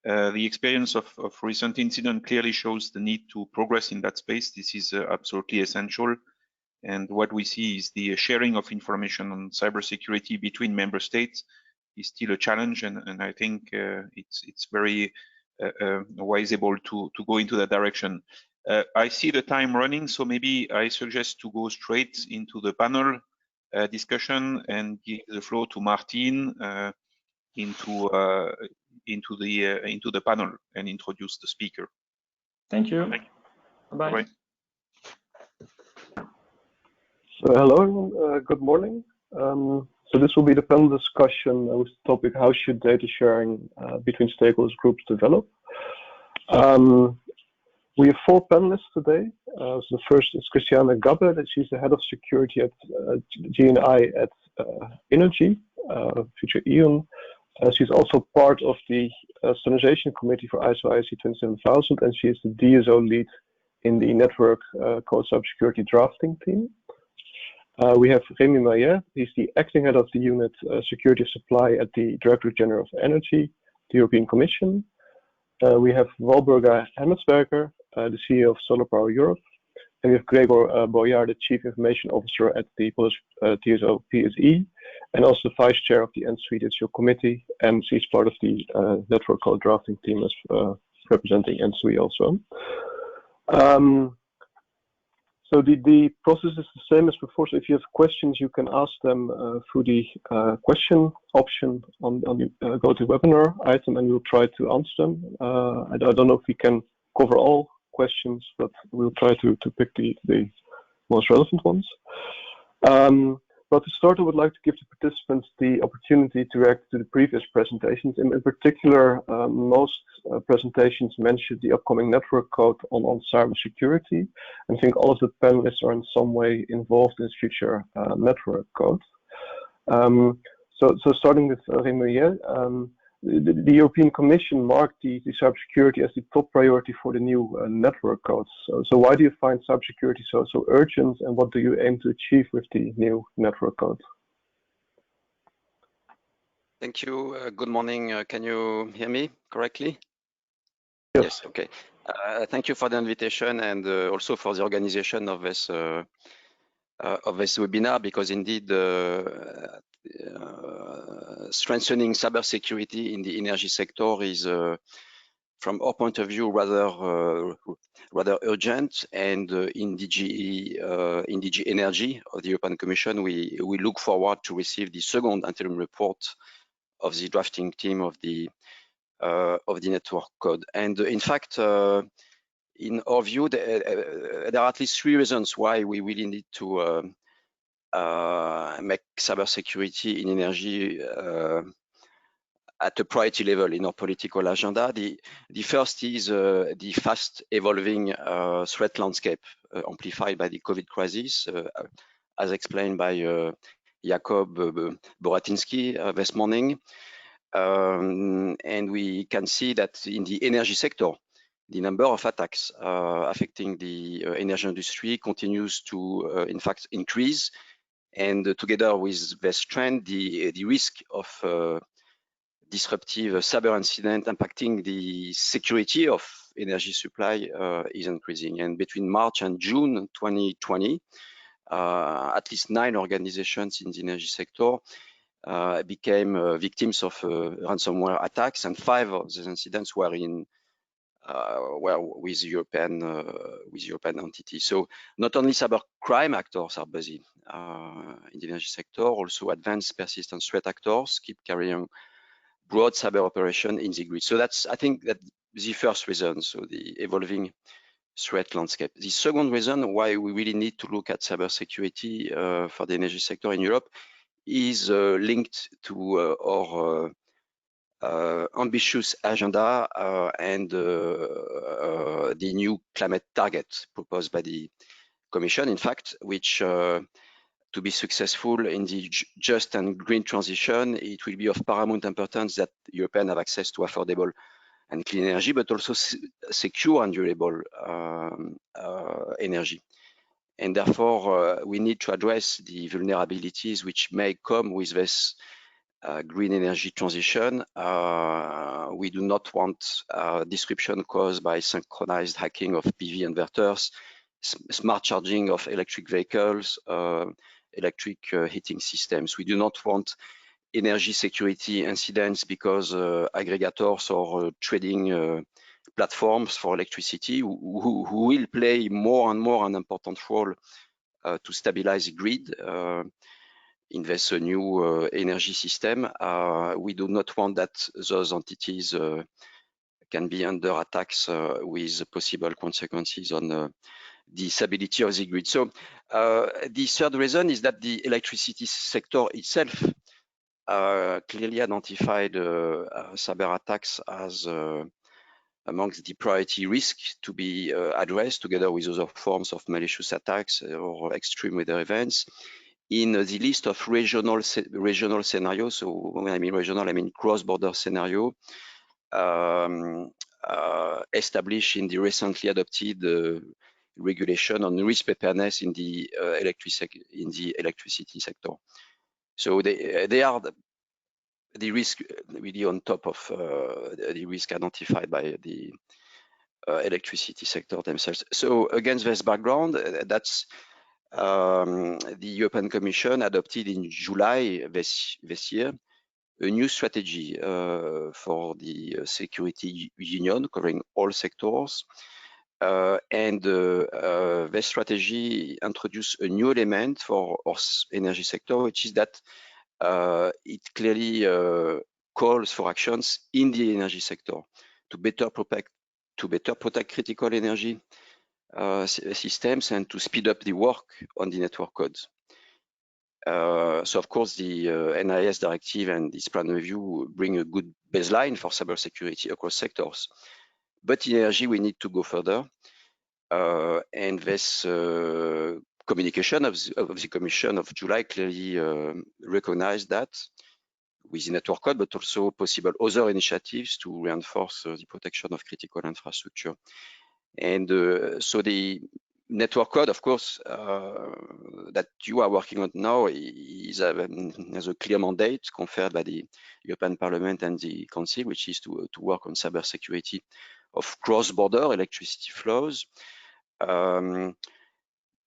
The experience of recent incident clearly shows the need to progress in that space. This is absolutely essential. And what we see is the sharing of information on cybersecurity between member states is still a challenge, and I think it's very advisable to go into that direction. I see the time running, so maybe I suggest to go straight into the panel discussion and give the floor to Martin into the panel and introduce the speaker. Thank you. Bye. Bye. So hello everyone, good morning. So this will be the panel discussion with the topic, how should data sharing between stakeholders groups develop? We have 4 panelists today. So the first is Christiane Gabbe, she's the head of security at GNI at Energy, future E.ON. She's also part of the standardization committee for ISO/IEC 27000, and she is the DSO lead in the network code cybersecurity drafting team. We have Rémi Maillet, he's the acting head of the unit security of supply at the Directorate General of Energy, the European Commission. We have Walburga Hemmetsberger, the CEO of Solar Power Europe, and we have Gregor Boyar, the Chief Information Officer at the Polish TSO PSE, and also the Vice Chair of the ENTSO-E Digital Committee, and she's part of the network code drafting team as representing ENTSO-E also. So the process is the same as before. So if you have questions, you can ask them through the question option on the GoToWebinar item, and we'll try to answer them. I don't know if we can cover all questions, but we'll try to pick the most relevant ones. But to start, I would like to give the participants the opportunity to react to the previous presentations. In particular, most presentations mentioned the upcoming network code on cybersecurity. And I think all of the panelists are in some way involved in this future network code. So starting with Remier, the European Commission marked the cybersecurity as the top priority for the new network codes. So why do you find cybersecurity so urgent, and what do you aim to achieve with the new network code? Thank you. Good morning. Can you hear me correctly? Yes. Okay. Thank you for the invitation, and also for the organization of this webinar, because indeed strengthening cybersecurity in the energy sector is, from our point of view, rather urgent. And in DG Energy of the European Commission, we look forward to receive the second interim report of the drafting team of the network code. And in fact, in our view, there are at least 3 reasons why we really need to make cybersecurity in energy at a priority level in our political agenda. The first is the fast evolving threat landscape amplified by the COVID crisis, as explained by Jakob Boratinsky this morning. And we can see that in the energy sector, the number of attacks affecting the energy industry continues to, in fact, increase. And together with this trend, the risk of disruptive cyber incident impacting the security of energy supply is increasing. And between March and June 2020, at least 9 organizations in the energy sector became victims of ransomware attacks, and 5 of these incidents were with European entities. So not only cyber crime actors are busy in the energy sector, also advanced persistent threat actors keep carrying broad cyber operation in the grid. So that's, I think, that the first reason, so the evolving threat landscape. The second reason why we really need to look at cybersecurity for the energy sector in Europe is linked to our ambitious agenda and the new climate target proposed by the Commission, in fact, which to be successful in the just and green transition, it will be of paramount importance that Europeans have access to affordable and clean energy, but also secure and durable energy. And therefore, we need to address the vulnerabilities which may come with this green energy transition. We do not want disruption caused by synchronized hacking of PV inverters, smart charging of electric vehicles, electric heating systems. We do not want energy security incidents because aggregators or trading platforms for electricity who will play more and more an important role to stabilize the grid in this new energy system. We do not want that those entities can be under attacks with possible consequences on the stability of the grid. So the third reason is that the electricity sector itself clearly identified cyber attacks as amongst the priority risks to be addressed, together with other forms of malicious attacks or extreme weather events, in the list of regional scenarios. So when I mean regional, I mean cross-border scenario established in the recently adopted regulation on risk preparedness in the electricity sector. So they are the risk really on top of the risk identified by the electricity sector themselves. So against this background, that's the European Commission adopted in July this year a new strategy for the security union covering all sectors. And this strategy introduced a new element for our energy sector, which is that it clearly calls for actions in the energy sector to better protect critical energy systems and to speed up the work on the network codes. So of course the NIS directive and this plan review bring a good baseline for cybersecurity across sectors. But in energy, we need to go further. And this communication of the Commission of July clearly recognized that with the network code, but also possible other initiatives to reinforce the protection of critical infrastructure. And so the network code, of course, that you are working on now has a clear mandate conferred by the European Parliament and the Council, which is to work on cybersecurity of cross-border electricity flows.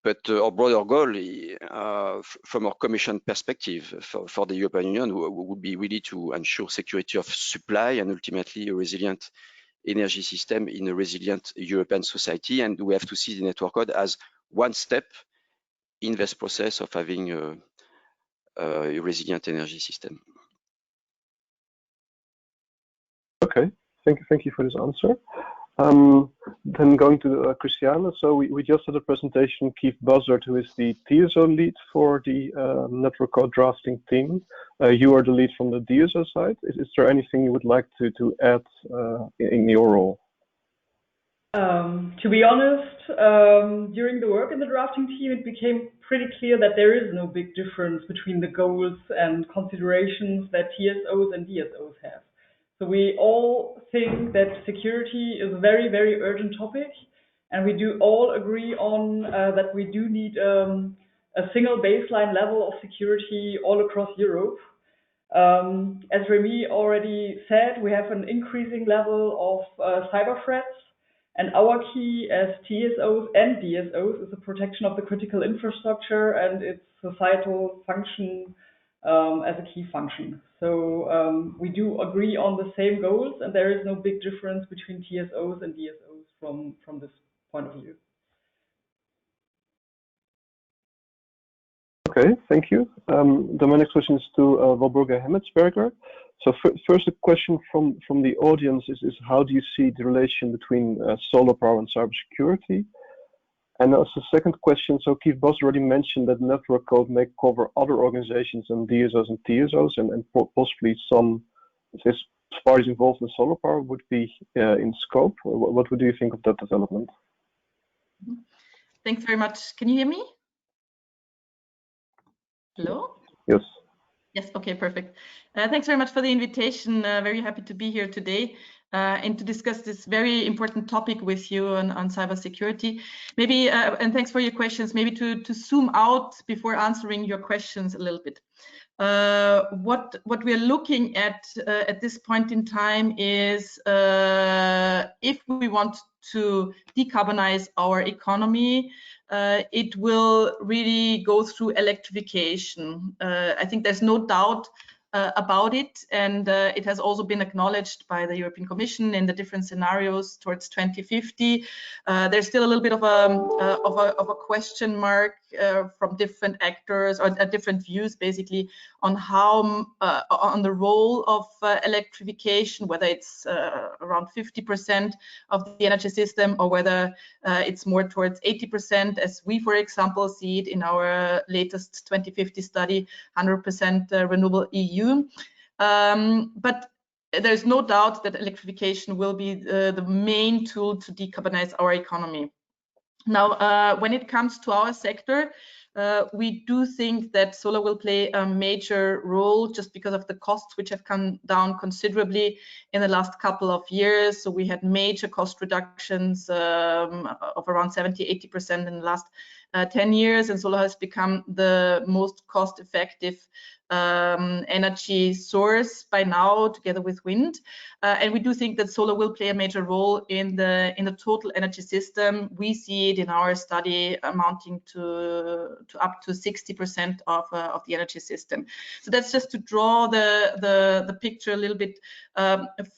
But our broader goal, from our Commission perspective, for the European Union, would be really to ensure security of supply and ultimately a resilient energy system in a resilient European society. And we have to see the network code as one step in this process of having a resilient energy system. Okay, thank you for this answer. Then going to Christiane. So we just had a presentation, Keith Buzzard, who is the TSO lead for the network code drafting team. You are the lead from the DSO side. Is there anything you would like to add in your role? To be honest, during the work in the drafting team, it became pretty clear that there is no big difference between the goals and considerations that TSOs and DSOs have. So we all think that security is a very, very urgent topic, and we do all agree on that we do need a single baseline level of security all across Europe. As Remy already said, we have an increasing level of cyber threats, and our key as TSOs and DSOs is the protection of the critical infrastructure and its societal function as a key function. So we do agree on the same goals, and there is no big difference between TSOs and DSOs from this point of view. Okay, thank you. Then my next question is to Walburga Hemmetsberger. So first, a question from the audience is how do you see the relation between solar power and cybersecurity? And also second question, so Keith Boss already mentioned that network code may cover other organizations than DSOs and TSOs, and possibly some parties involved in solar power would be in scope. What would you think of that development? Thanks very much. Can you hear me? Hello? Yes. Yes, okay, perfect. Thanks very much for the invitation. Very happy to be here today and to discuss this very important topic with you on cybersecurity. Maybe, and thanks for your questions, maybe to zoom out before answering your questions a little bit. What we're looking at this point in time is if we want to decarbonize our economy, it will really go through electrification. I think there's no doubt about it, and it has also been acknowledged by the European Commission in the different scenarios towards 2050. There's still a little bit of a question mark from different actors or different views, basically, on how on the role of electrification, whether it's around 50% of the energy system or whether it's more towards 80%, as we, for example, see it in our latest 2050 study, 100% renewable EU. But there's no doubt that electrification will be the main tool to decarbonize our economy. Now, when it comes to our sector, we do think that solar will play a major role just because of the costs which have come down considerably in the last couple of years. So we had major cost reductions of around 70–80% in the last 10 years, and solar has become the most cost-effective energy source by now, together with wind. And we do think that solar will play a major role in the total energy system. We see it in our study amounting to up to 60% of the energy system. So that's just to draw the picture a little bit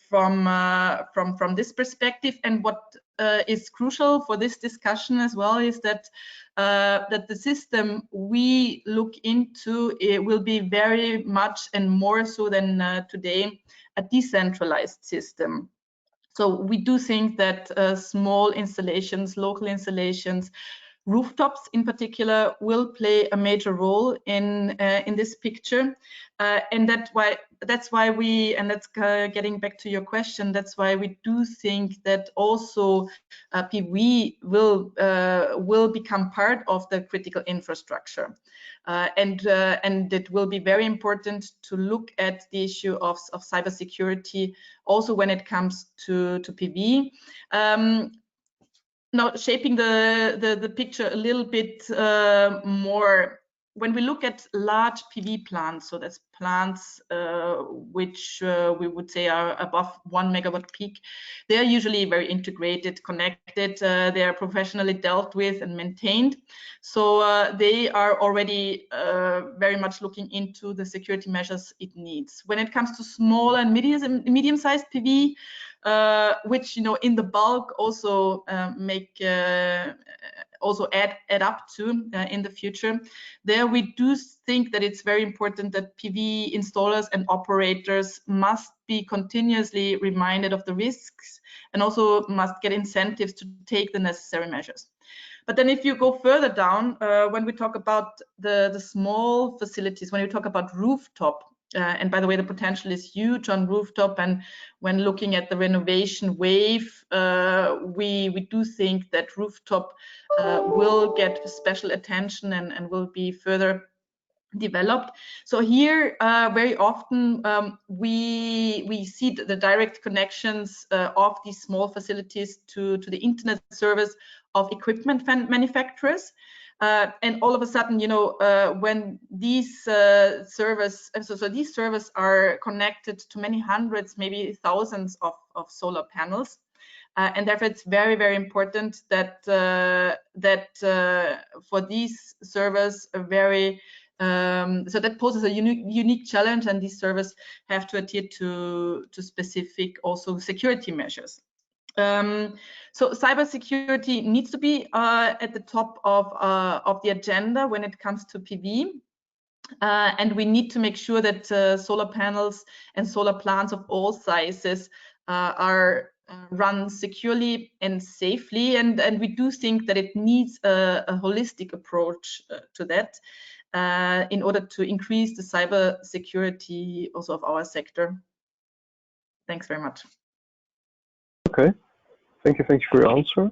from this perspective. And what is crucial for this discussion as well is that the system we look into, it will be very much and more so than today a decentralized system. So we do think that small installations, local installations, Rooftops, in particular, will play a major role in this picture, and that's why we, and that's getting back to your question, that's why we do think that also PV will become part of the critical infrastructure, and it will be very important to look at the issue of cybersecurity also when it comes to PV. Now, shaping the picture a little bit more, when we look at large PV plants, so that's plants which we would say are above 1 megawatt peak, they are usually very integrated, connected, they are professionally dealt with and maintained. So they are already very much looking into the security measures it needs. When it comes to small and medium-sized PV, which in the bulk also also add up to in the future. There we do think that it's very important that PV installers and operators must be continuously reminded of the risks and also must get incentives to take the necessary measures. But then if you go further down, when we talk about the small facilities, when you talk about rooftop, and by the way, the potential is huge on rooftop, and when looking at the renovation wave, we do think that rooftop will get special attention and will be further developed. So here, very often we see the direct connections of these small facilities to the internet service of equipment manufacturers. And all of a sudden, when these servers, so these servers are connected to many hundreds, maybe thousands of solar panels, and therefore it's very, very important that for these servers, so that poses a unique challenge, and these servers have to adhere to specific also security measures. So cybersecurity needs to be at the top of the agenda when it comes to PV. And we need to make sure that solar panels and solar plants of all sizes are run securely and safely. And we do think that it needs a holistic approach to that in order to increase the cybersecurity also of our sector. Thanks very much. Okay. Thank you for your answer.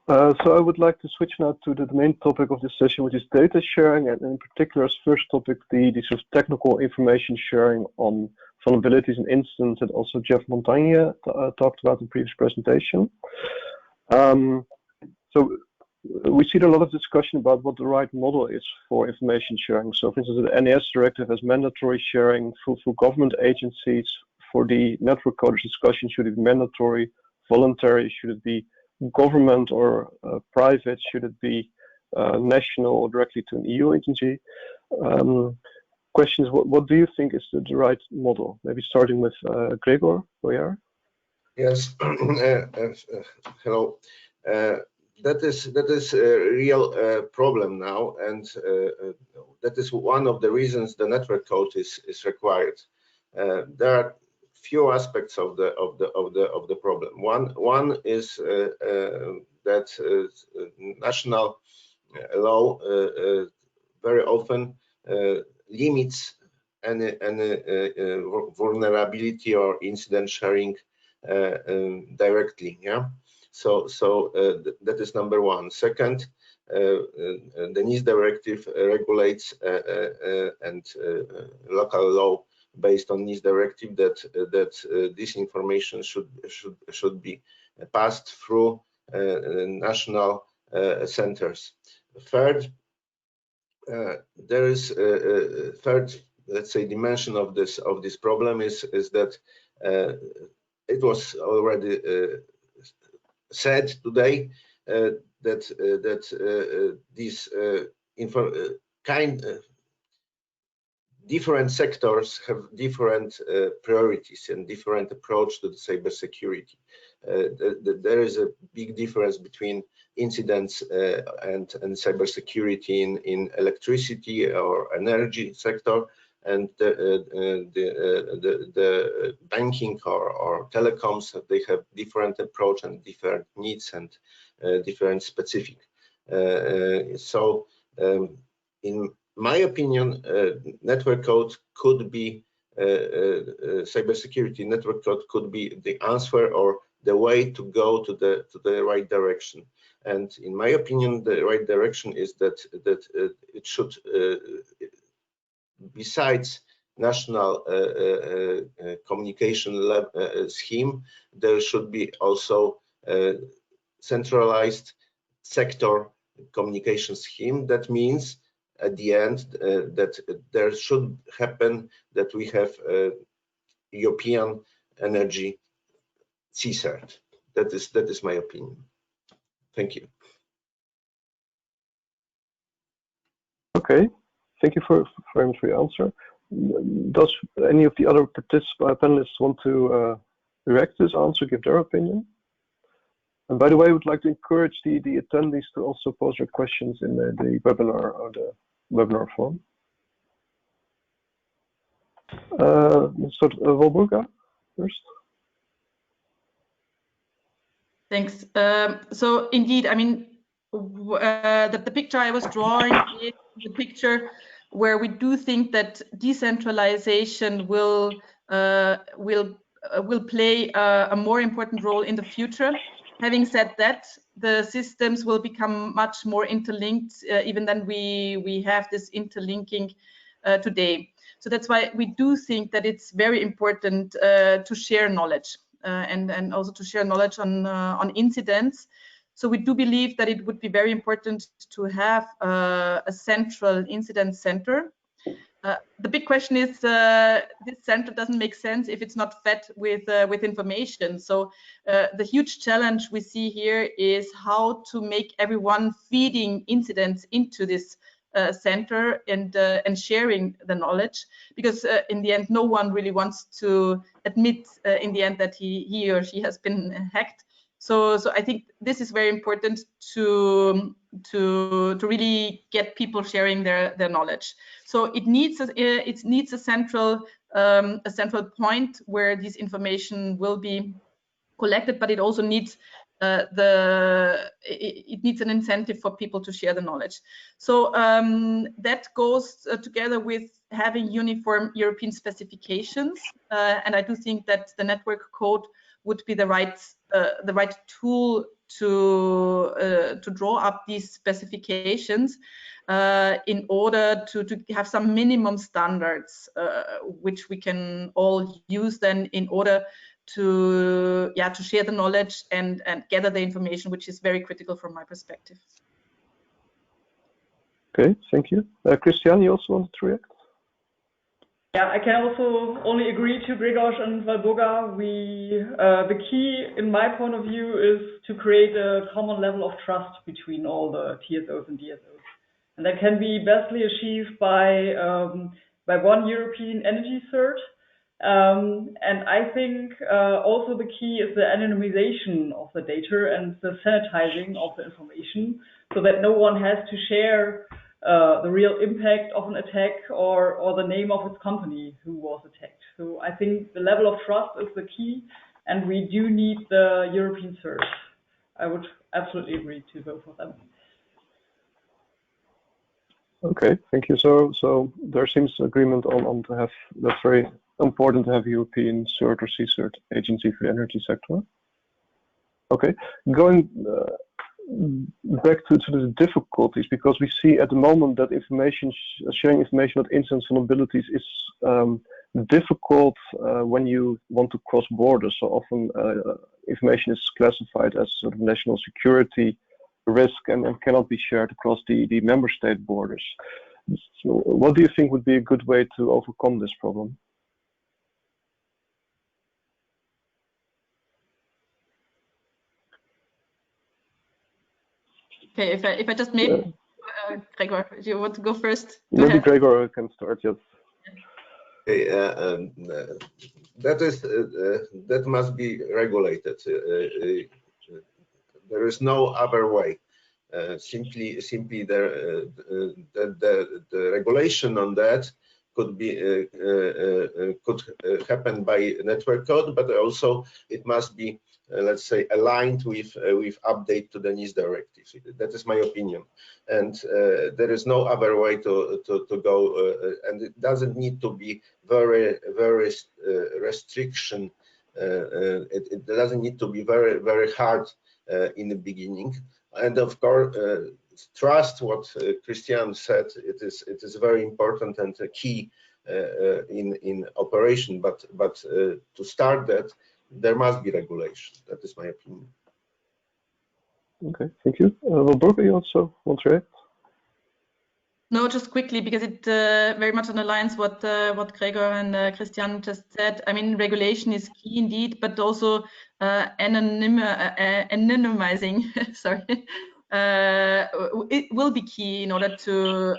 So I would like to switch now to the main topic of this session, which is data sharing, and in particular, as first topic, the sort of technical information sharing on vulnerabilities and incidents that also Jeff Montagne talked about in the previous presentation. So we see a lot of discussion about what the right model is for information sharing. So for instance, the NES directive has mandatory sharing for government agencies. For the network coders discussion, should it be mandatory, voluntary, should it be government or private, should it be national or directly to an EU agency? Questions, what do you think is the right model? Maybe starting with Gregor Boyer. Yes, hello. That is a real problem now, and that is one of the reasons the network code is required. There are few aspects of the problem. One is that national law very often limits any vulnerability or incident sharing directly. Yeah. So that is number one. Second, the NIS directive regulates and local law based on this directive that this information should be passed through national centers. Third, there is a third, let's say, dimension of this problem is that it was already said today that these different sectors have different priorities and different approach to the cybersecurity. There is a big difference between incidents and cybersecurity in electricity or energy sector, and the banking or telecoms. They have different approach and different needs and different specific. So in my opinion, network code could be cybersecurity network code could be the answer or the way to go to the right direction. And in my opinion, the right direction is that it should, besides national communication scheme, there should be also centralized sector communication scheme. That means at the end that there should happen that we have European energy CSERT. That is my opinion. Thank you. Okay, thank you very much for your answer. Does any of the other panelists want to react to this answer, give their opinion? And by the way, I would like to encourage the attendees to also pose their questions in the webinar or the webinar form. Mr. Walburga first. Thanks. So indeed, I mean, the picture I was drawing is the picture where we do think that decentralization will play a more important role in the future. Having said that, the systems will become much more interlinked even than we have this interlinking today. So that's why we do think that it's very important to share knowledge and also to share knowledge on incidents. So we do believe that it would be very important to have a central incident center. The big question is this center doesn't make sense if it's not fed with information. So the huge challenge we see here is how to make everyone feeding incidents into this center and sharing the knowledge, because in the end, no one really wants to admit in the end that he or she has been hacked. So I think this is very important to really get people sharing their knowledge. So it needs a central point where this information will be collected, but it also needs it needs an incentive for people to share the knowledge. So that goes together with having uniform European specifications, and I do think that the network code would be the right tool to draw up these specifications in order to have some minimum standards which we can all use then in order to share the knowledge and gather the information, which is very critical from my perspective. Okay, thank you. Christian, you also wanted to react? Yeah, I can also only agree to Grzegorz and Walburga. The key, in my point of view, is to create a common level of trust between all the TSOs and DSOs, and that can be bestly achieved by one European energy cert. And I think also the key is the anonymization of the data and the sanitizing of the information, so that no one has to share the real impact of an attack or the name of its company who was attacked. So I think the level of trust is the key, and we do need the European cert. I would absolutely agree to both of them. Okay, thank you. So there seems agreement on to have, that's very important to have European cert or CSERT agency for the energy sector. Okay, going back to the difficulties, because we see at the moment that sharing information about incident vulnerabilities is difficult when you want to cross borders. So often information is classified as sort of national security risk and cannot be shared across the member state borders. So what do you think would be a good way to overcome this problem? Okay, if I just maybe, Gregor, do you want to go first? Maybe Gregor can start, yes. Okay, that must be regulated. There is no other way. Simply the regulation on that could happen by network code, but also it must be, let's say, aligned with update to the NIS directive. That is my opinion, and there is no other way to go, and it doesn't need to be very restriction. It doesn't need to be very hard in the beginning, and of course trust what Christian said. It is very important and a key in operation, but to start that there must be regulation. That is my opinion. Okay, thank you. Wilbur, you also want to react? No, just quickly, because it very much underlines what Gregor and Christian just said. I mean, regulation is key indeed, but also anonymizing, sorry, it will be key in order to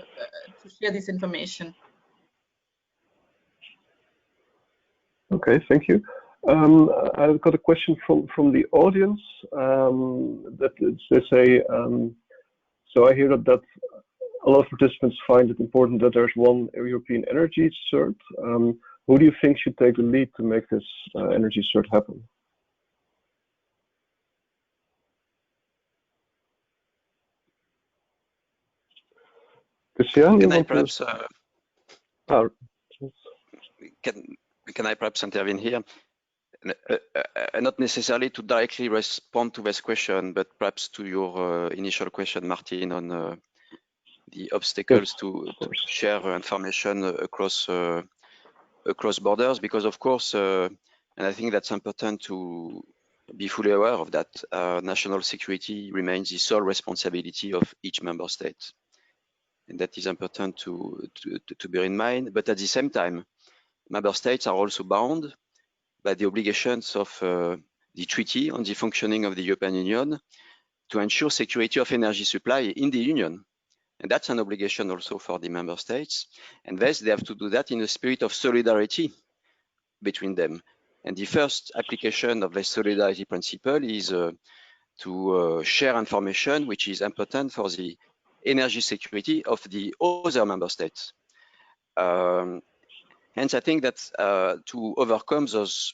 share this information. Okay, thank you. I've got a question from the audience. They say, so I hear that a lot of participants find it important that there's one European energy cert. Who do you think should take the lead to make this energy cert happen? Christian, can I perhaps can I perhaps intervene here? Not necessarily to directly respond to this question, but perhaps to your initial question, Martin, on the obstacles to share information across borders, because of course, and I think that's important to be fully aware of that, national security remains the sole responsibility of each member state. And that is important to bear in mind. But at the same time, member states are also bound by the obligations of the Treaty on the Functioning of the European Union to ensure security of energy supply in the Union. And that's an obligation also for the member states. And thus, they have to do that in a spirit of solidarity between them. And the first application of the solidarity principle is to share information which is important for the energy security of the other member states. Hence, I think that to overcome those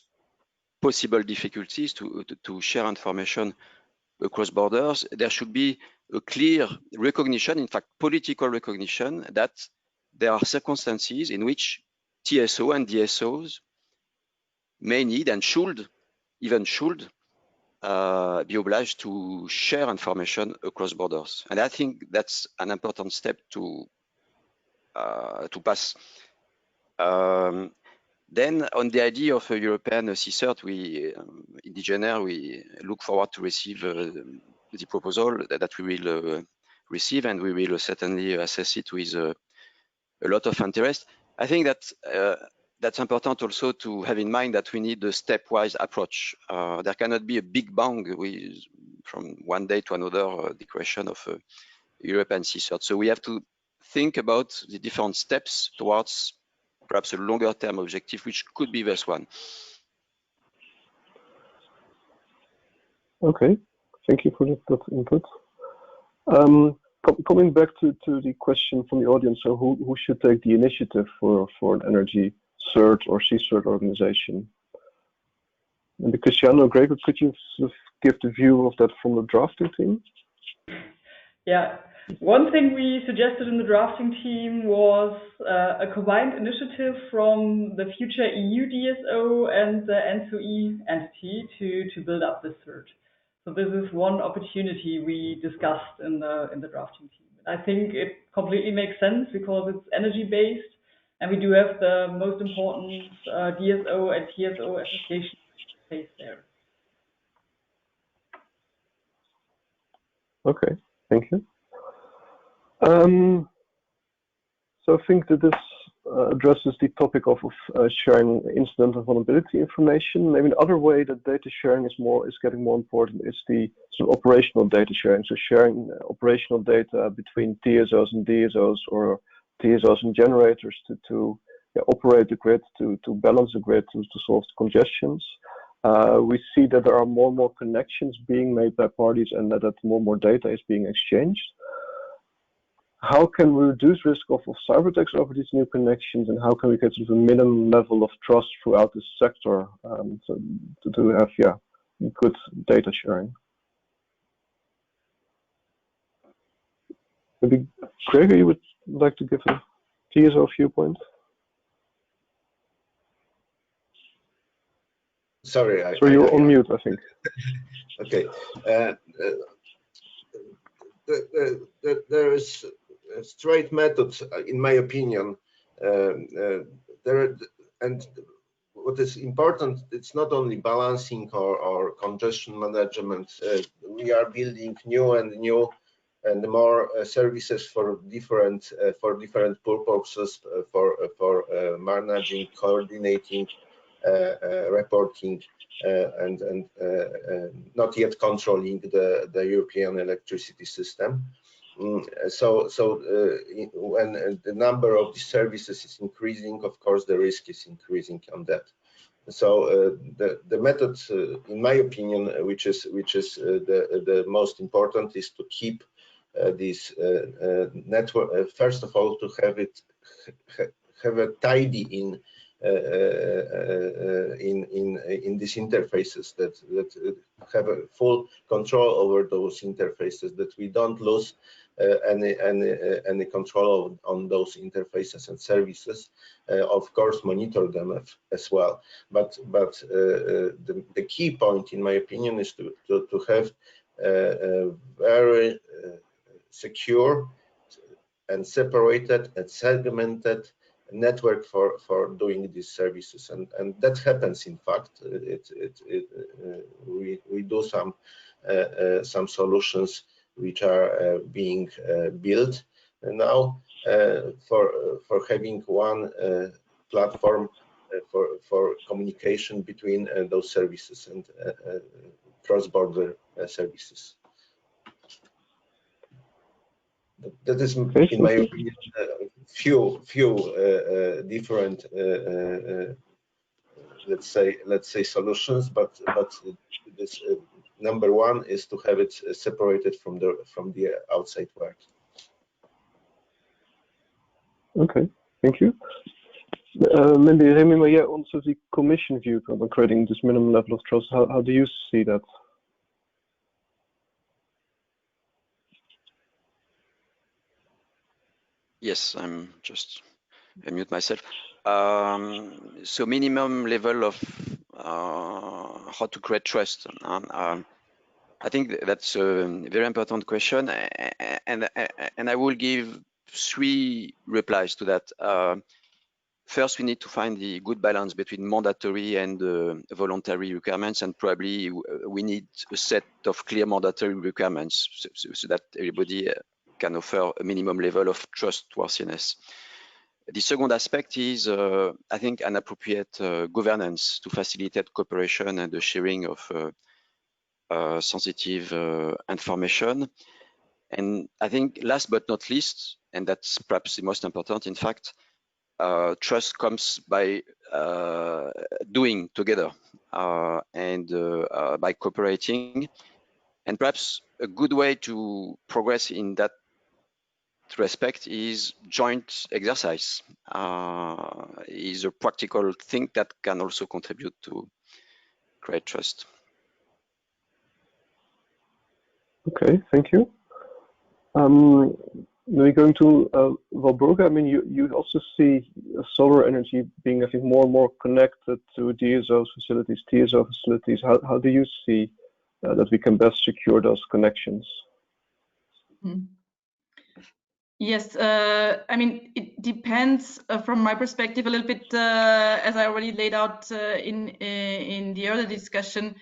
possible difficulties to share information across borders, there should be a clear recognition, in fact, political recognition, that there are circumstances in which TSO and DSOs may need and should be obliged to share information across borders. And I think that's an important step to pass. Then on the idea of a European CSIRT, in DGNR, we look forward to receive the proposal that we will receive, and we will certainly assess it with a lot of interest. I think that that's important also to have in mind that we need a stepwise approach. There cannot be a big bang from one day to another the creation of a European CSIRT. So we have to think about the different steps towards perhaps a longer term objective, which could be this one. Okay, thank you for that input. Coming back to the question from the audience, so who should take the initiative for an energy CERT or CSIRT organization? And Cristiano, Gregor, could you sort of give the view of that from the drafting team? Yeah. One thing we suggested in the drafting team was a combined initiative from the future EU DSO and the ENTSO-E entity to build up this cert. So this is one opportunity we discussed in the drafting team. I think it completely makes sense because it's energy based, and we do have the most important DSO and TSO association place there. Okay, thank you. So I think that this addresses the topic of sharing incident and vulnerability information. Maybe another way that data sharing is getting more important is the sort of operational data sharing. So sharing operational data between TSOs and DSOs, or TSOs and generators to operate the grid, to balance the grid, to solve the congestions. We see that there are more and more connections being made by parties, and that more and more data is being exchanged. how can we reduce risk of cyber attacks over these new connections, and how can we get to the minimum level of trust throughout this sector to have good data sharing? Maybe Gregor, you would like to give a TSO viewpoint? Sorry, you're on mute, I think. Okay. There is a straight method, in my opinion. And what is important, it's not only balancing or congestion management. We are building new and more services for different purposes, for managing, coordinating, reporting, and not yet controlling the European electricity system. So when the number of these services is increasing, of course, the risk is increasing on that. So the method, in my opinion, which is the most important, is to keep this network. First of all, to have it tidy in these interfaces, that have a full control over those interfaces, that we don't lose any control on those interfaces and services. Of course, monitor them as well. But the key point, in my opinion, is to have a very secure and separated and segmented network for doing these services, and that happens. In fact, we do some solutions which are being built now for having one platform for communication between those services and cross-border services. That is, in my opinion, few different let's say solutions, but this number one is to have it separated from the outside world. Okay, thank you. Maybe Remy, also the Commission view on creating this minimum level of trust. How do you see that? Yes, I'm just mute myself. So minimum level of how to create trust. I think that's a very important question, and I will give 3 replies to that. First, we need to find the good balance between mandatory and voluntary requirements, and probably we need a set of clear mandatory requirements so that everybody can offer a minimum level of trustworthiness. The second aspect is, I think, an appropriate governance to facilitate cooperation and the sharing of sensitive information. And I think last but not least, and that's perhaps the most important, in fact, trust comes by doing together and by cooperating. And perhaps a good way to progress in that respect is joint exercise. Is a practical thing that can also contribute to create trust. Okay, thank you. We're going to Walburga. I mean, you also see solar energy being, I think, more and more connected to DSO facilities, TSO facilities. How do you see that we can best secure those connections? Yes, I mean, it depends from my perspective a little bit, as I already laid out in the earlier discussion,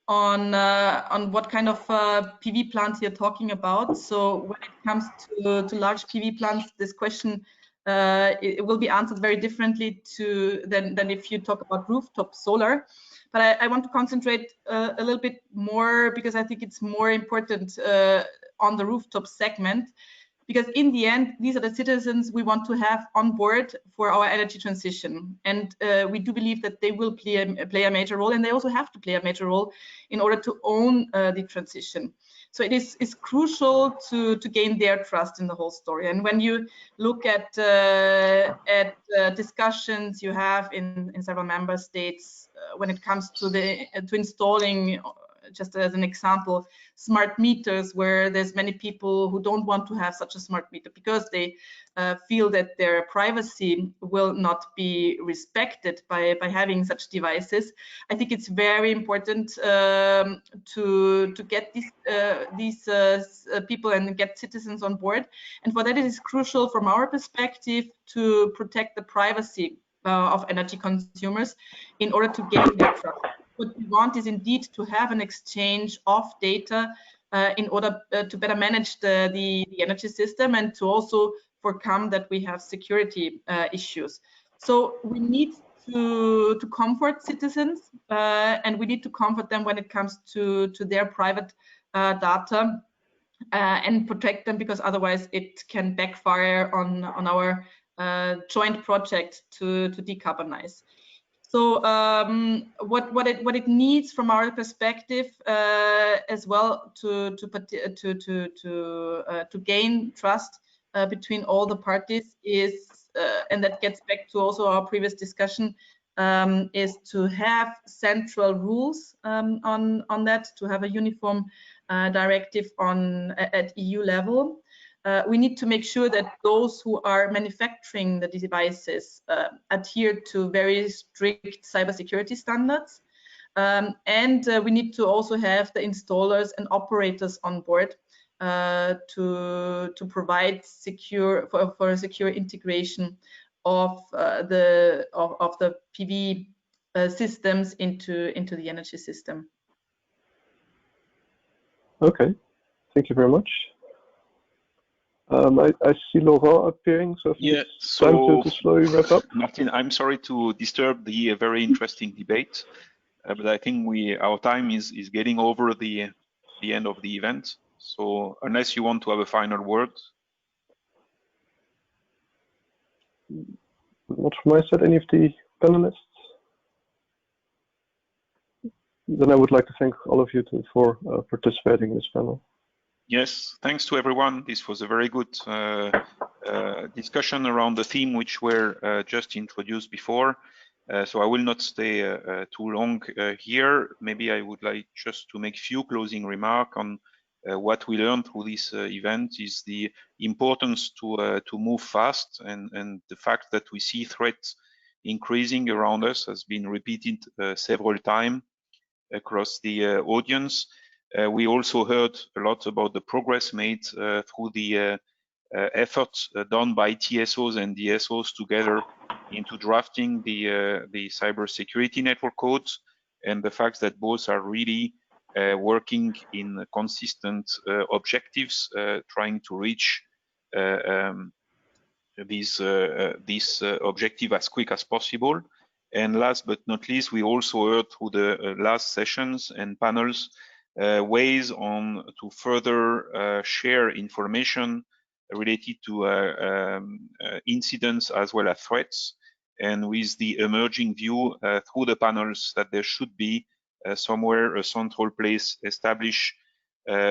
on what kind of PV plants you're talking about. So when it comes to large PV plants, this question it will be answered very differently than if you talk about rooftop solar. But I want to concentrate a little bit more, because I think it's more important on the rooftop segment. because in the end, these are the citizens we want to have on board for our energy transition. And we do believe that they will play a major role, and they also have to play a major role in order to own the transition. So it is crucial to gain their trust in the whole story. And when you look at discussions you have in several member states when it comes to installing, just as an example, smart meters, where there's many people who don't want to have such a smart meter because they feel that their privacy will not be respected by having such devices. I think it's very important to get these people and get citizens on board. And for that, it is crucial from our perspective to protect the privacy of energy consumers in order to gain their trust. What we want is indeed to have an exchange of data in order to better manage the energy system, and to also overcome that we have security issues. So we need to comfort citizens, and we need to comfort them when it comes to their private data, and protect them, because otherwise it can backfire on our joint project to decarbonize. So what it needs from our perspective as well to gain trust between all the parties is, and that gets back to also our previous discussion, is to have central rules on that, to have a uniform directive at EU level. We need to make sure that those who are manufacturing the devices adhere to very strict cybersecurity standards. And we need to also have the installers and operators on board to provide for a secure integration of the PV systems into the energy system. Okay, thank you very much. I see Laurent appearing, so yeah, time to slowly wrap up. Martin, I'm sorry to disturb the very interesting debate, but I think our time is getting over the end of the event. So unless you want to have a final word. Not from my side, any of the panelists? Then I would like to thank all of you for participating in this panel. Yes, thanks to everyone. This was a very good discussion around the theme which were just introduced before. So I will not stay too long here. Maybe I would like just to make a few closing remarks on what we learned through this event is the importance to move fast, and the fact that we see threats increasing around us has been repeated several times across the audience. We also heard a lot about the progress made through the efforts done by TSOs and DSOs together into drafting the cybersecurity network codes, and the fact that both are really working in consistent objectives, trying to reach this objective as quick as possible. And last but not least, we also heard through the last sessions and panels ways to further share information related to incidents as well as threats, and with the emerging view through the panels that there should be somewhere a central place established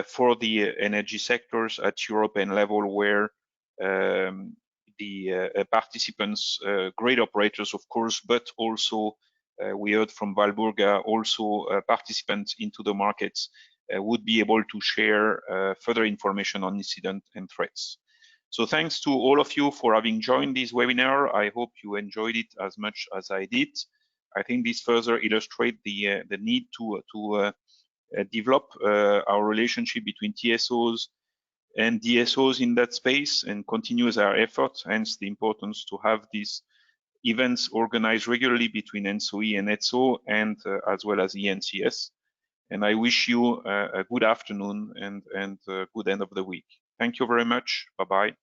for the energy sectors at European level, where the participants, great operators of course, but also we heard from Valburga, also participants into the markets would be able to share further information on incident and threats. So thanks to all of you for having joined this webinar. I hope you enjoyed it as much as I did. I think this further illustrates the need to develop our relationship between TSOs and DSOs in that space, and continues our efforts, hence the importance to have these events organized regularly between ENTSO-E and ENTSO, and as well as ENCS. And I wish you a good afternoon and a good end of the week. Thank you very much. Bye-bye.